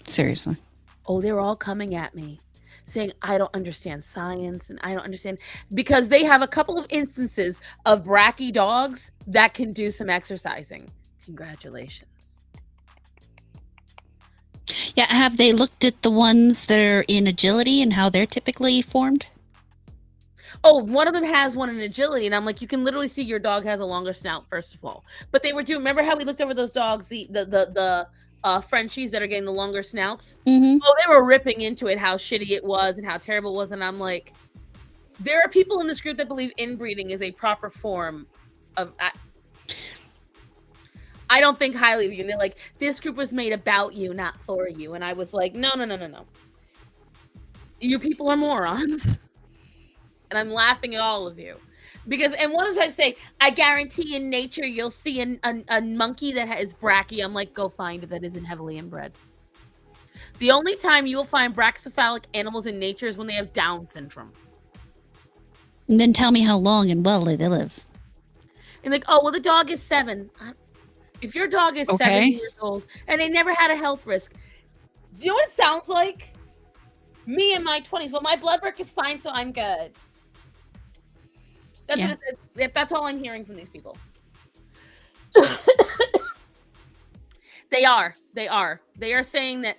Seriously. Oh, they're all coming at me saying I don't understand science and I don't understand because they have a couple of instances of brachy dogs that can do some exercising. Congratulations. Yeah, have they looked at the ones that are in agility and how they're typically formed? Oh, one of them has one in agility, and I'm like, you can literally see your dog has a longer snout, first of all. But they were doing. Remember how we looked over those dogs, the Frenchies that are getting the longer snouts? Mm-hmm. Oh, they were ripping into it how shitty it was and how terrible it was, and I'm like, there are people in this group that believe inbreeding is a proper form of. I don't think highly of you. And they're like, this group was made about you, not for you. And I was like, no. You people are morons. And I'm laughing at all of you. Because, and one of them I say, I guarantee in nature you'll see a monkey that is brachy. I'm like, go find it that isn't heavily inbred. The only time you will find brachycephalic animals in nature is when they have Down syndrome. And then tell me how long and well they live. And like, oh, well, the dog is 7. If your dog is 7 years old and they never had a health risk, do you know what it sounds like? Me in my 20s. Well, my blood work is fine, so I'm good. That's what it says. That's all I'm hearing from these people. They are saying that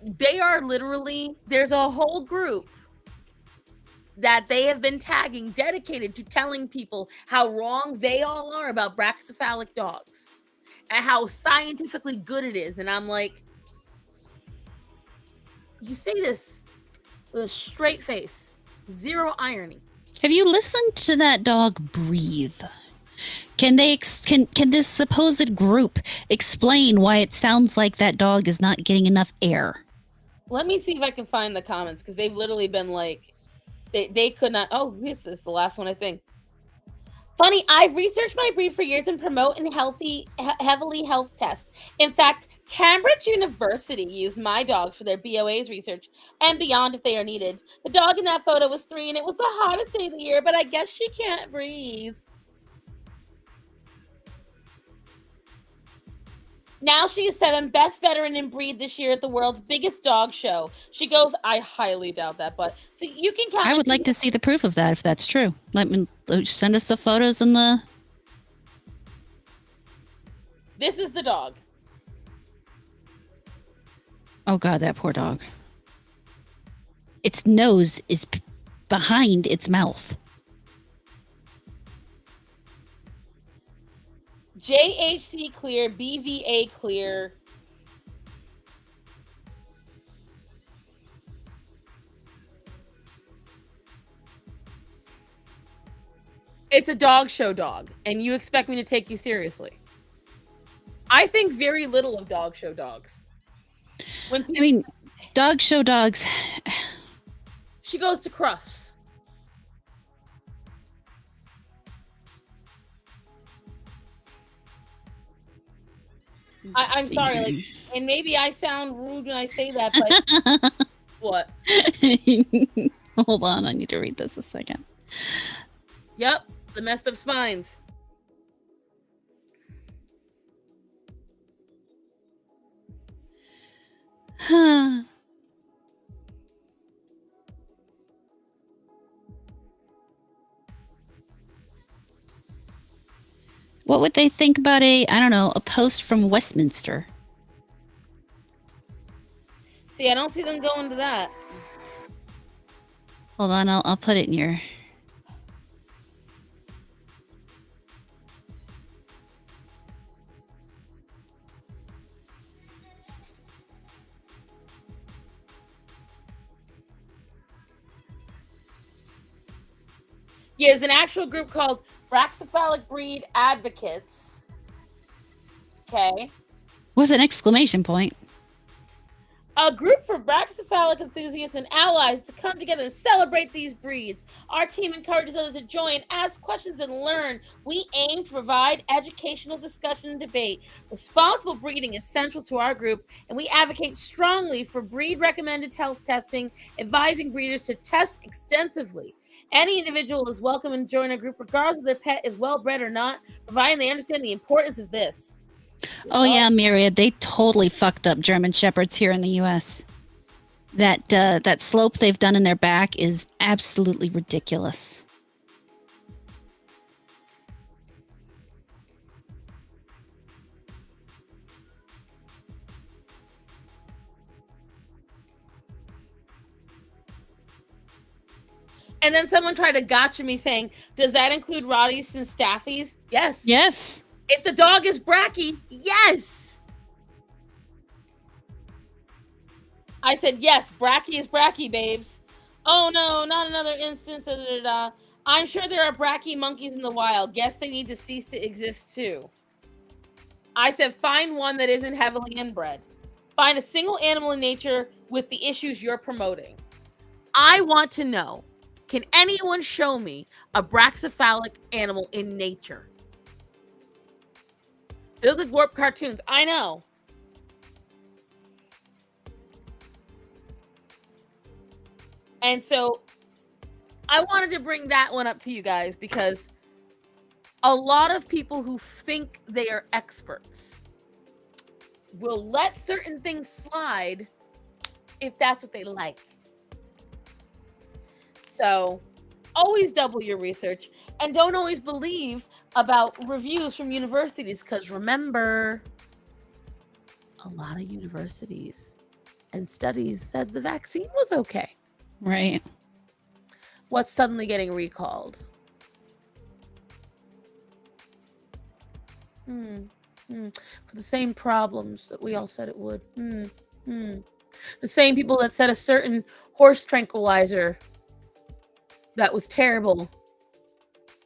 they are literally, there's a whole group that they have been tagging dedicated to telling people how wrong they all are about brachycephalic dogs and how scientifically good it is. And I'm like, you say this with a straight face, zero irony. Have you listened to that dog breathe? Can they can this supposed group explain why it sounds like that dog is not getting enough air? Let me see if I can find the comments because they've literally been like, they could not. Oh, this is the last one, I think. Funny, I've researched my breed for years and promote and heavily health test. In fact, Cambridge University used my dog for their BOA's research and beyond if they are needed. The dog in that photo was 3 and it was the hottest day of the year, but I guess she can't breathe. Now she is 7, best veteran in breed this year at the world's biggest dog show. She goes, I highly doubt that, but so you can count. I would like to see the proof of that if that's true. Send us the photos and the. This is the dog. Oh God, that poor dog. Its nose is behind its mouth. JHC clear, BVA clear. It's a dog show dog, and you expect me to take you seriously. I think very little of dog show dogs. Dog show dogs. She goes to Crufts. I'm sorry, like, and maybe I sound rude when I say that, but what? Hold on, I need to read this a second. Yep, the messed up spines. What would they think about a post from Westminster? See, I don't see them going to that. Hold on, I'll put it in your. Yeah, there's an actual group called Brachycephalic Breed Advocates. Okay. With an exclamation point. A group of brachycephalic enthusiasts and allies to come together and celebrate these breeds. Our team encourages others to join, ask questions, and learn. We aim to provide educational discussion and debate. Responsible breeding is central to our group, and we advocate strongly for breed-recommended health testing, advising breeders to test extensively. Any individual is welcome to join our group, regardless if their pet is well-bred or not, providing they understand the importance of this. Oh yeah, Myriad, they totally fucked up German Shepherds here in the U.S. That slope they've done in their back is absolutely ridiculous. And then someone tried to gotcha me saying, does that include Rotties and Staffies? Yes. Yes. If the dog is bracky, yes. I said, yes, bracky is bracky, babes. Oh no, not another instance. Da, da, da. I'm sure there are bracky monkeys in the wild. Guess they need to cease to exist too. I said, find one that isn't heavily inbred. Find a single animal in nature with the issues you're promoting. I want to know, can anyone show me a brachycephalic animal in nature? They look like warped cartoons. I know. And so I wanted to bring that one up to you guys because a lot of people who think they are experts will let certain things slide if that's what they like. So always double your research and don't always believe about reviews from universities, because remember, a lot of universities and studies said the vaccine was okay. Right. What's suddenly getting recalled? For the same problems that we all said it would. The same people that said a certain horse tranquilizer that was terrible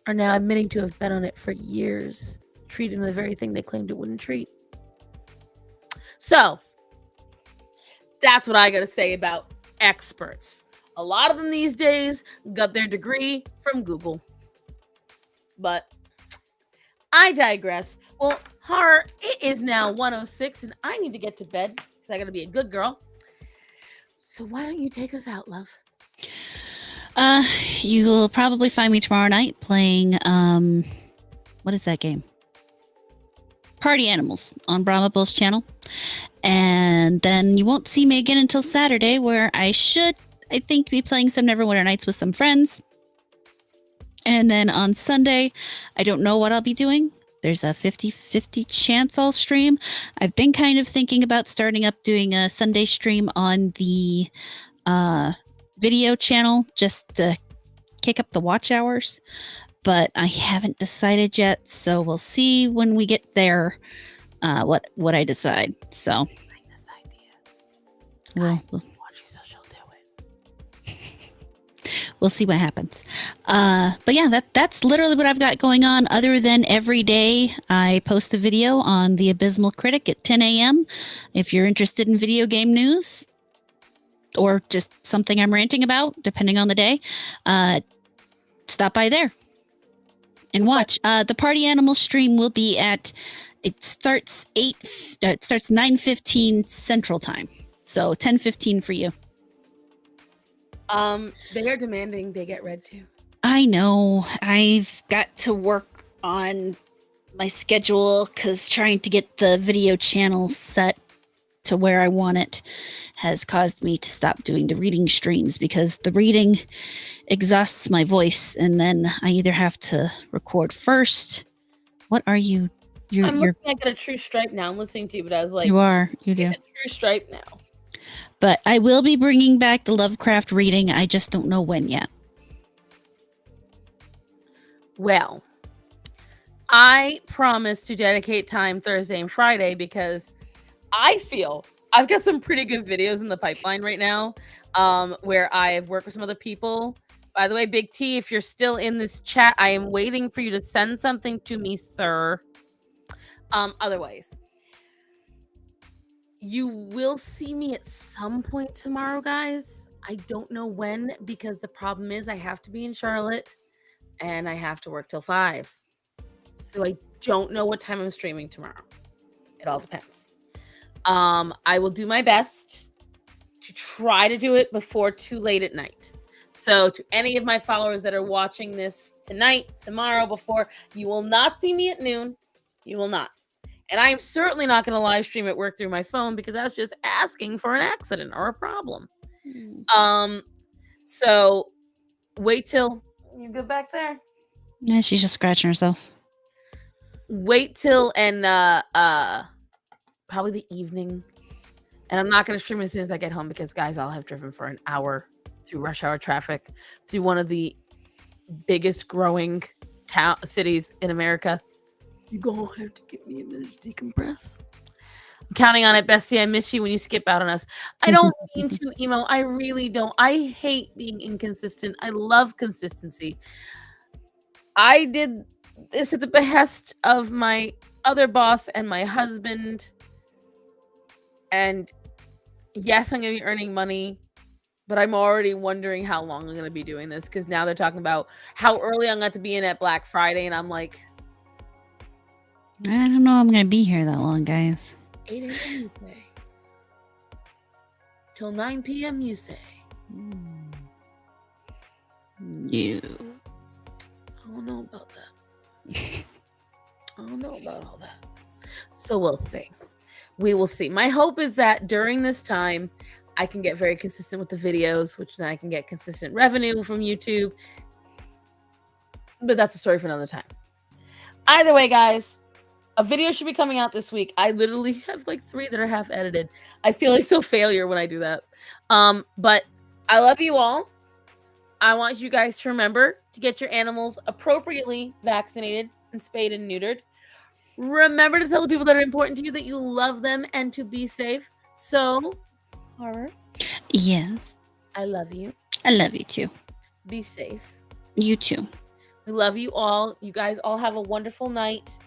are now admitting to have been on it for years, treating the very thing they claimed it wouldn't treat. So that's what I got to say about experts. A lot of them these days got their degree from Google. But I digress. Well, horror, it is now 1:06 and I need to get to bed because I got to be a good girl. So why don't you take us out, love? You will probably find me tomorrow night playing, what is that game? Party Animals on Brahma Bull's channel. And then you won't see me again until Saturday, where I think, be playing some Neverwinter Nights with some friends. And then on Sunday, I don't know what I'll be doing. There's a 50-50 chance I'll stream. I've been kind of thinking about starting up doing a Sunday stream on the video channel just to kick up the watch hours. But I haven't decided yet, so we'll see when we get there what I decide. So I like this idea. we'll Watch you, so she'll do it. we'll see what happens. But yeah, that's literally what I've got going on, other than every day I post a video on the Abysmal Critic at 10 a.m. If you're interested in video game news or just something I'm ranting about, depending on the day, stop by there and watch. The Party Animal stream will be it starts 9:15 Central Time. So 10:15 for you. They are demanding they get read too. I know. I've got to work on my schedule because trying to get the video channel set to where I want it has caused me to stop doing the reading streams because the reading exhausts my voice, and then I either have to record first. What are you? I'm looking at a true stripe now. I'm listening to you, but I was like, you do. It's a true stripe now. But I will be bringing back the Lovecraft reading. I just don't know when yet. Well, I promise to dedicate time Thursday and Friday because I feel I've got some pretty good videos in the pipeline right now, where I've worked with some other people. By the way, Big T, if you're still in this chat, I am waiting for you to send something to me, sir. Otherwise, You will see me at some point tomorrow, guys. I don't know when, because the problem is I have to be in Charlotte and I have to work till 5. So I don't know what time I'm streaming tomorrow. It all depends. I will do my best to try to do it before too late at night. So to any of my followers that are watching this tonight, tomorrow, before, you will not see me at noon. You will not. And I am certainly not going to live stream at work through my phone, because that's just asking for an accident or a problem. So wait till you go back there. Yeah, she's just scratching herself. Wait till and probably the evening. And I'm not going to stream as soon as I get home, because guys, I'll have driven for an hour through rush hour traffic through one of the biggest growing cities in America. You gonna have to give me a minute to decompress. I'm counting on it, Bessie. I miss you when you skip out on us. I don't mean to, emo. I really don't. I hate being inconsistent. I love consistency. I did this at the behest of my other boss and my husband. And yes, I'm going to be earning money, but I'm already wondering how long I'm going to be doing this, because now they're talking about how early I'm going to be in at Black Friday. And I'm like, I don't know I'm going to be here that long, guys. 8 a.m. you say. Till 9 p.m. you say. You. I don't know about that. I don't know about all that. So we'll see. We will see. My hope is that during this time, I can get very consistent with the videos, which then I can get consistent revenue from YouTube. But that's a story for another time. Either way, guys, a video should be coming out this week. I literally have like 3 that are half edited. I feel like so failure when I do that. But I love you all. I want you guys to remember to get your animals appropriately vaccinated and spayed and neutered. Remember to tell the people that are important to you that you love them and to be safe. So, Horror, Yes. I love you. I love you too. Be safe. You too. We love you all. You guys all have a wonderful night.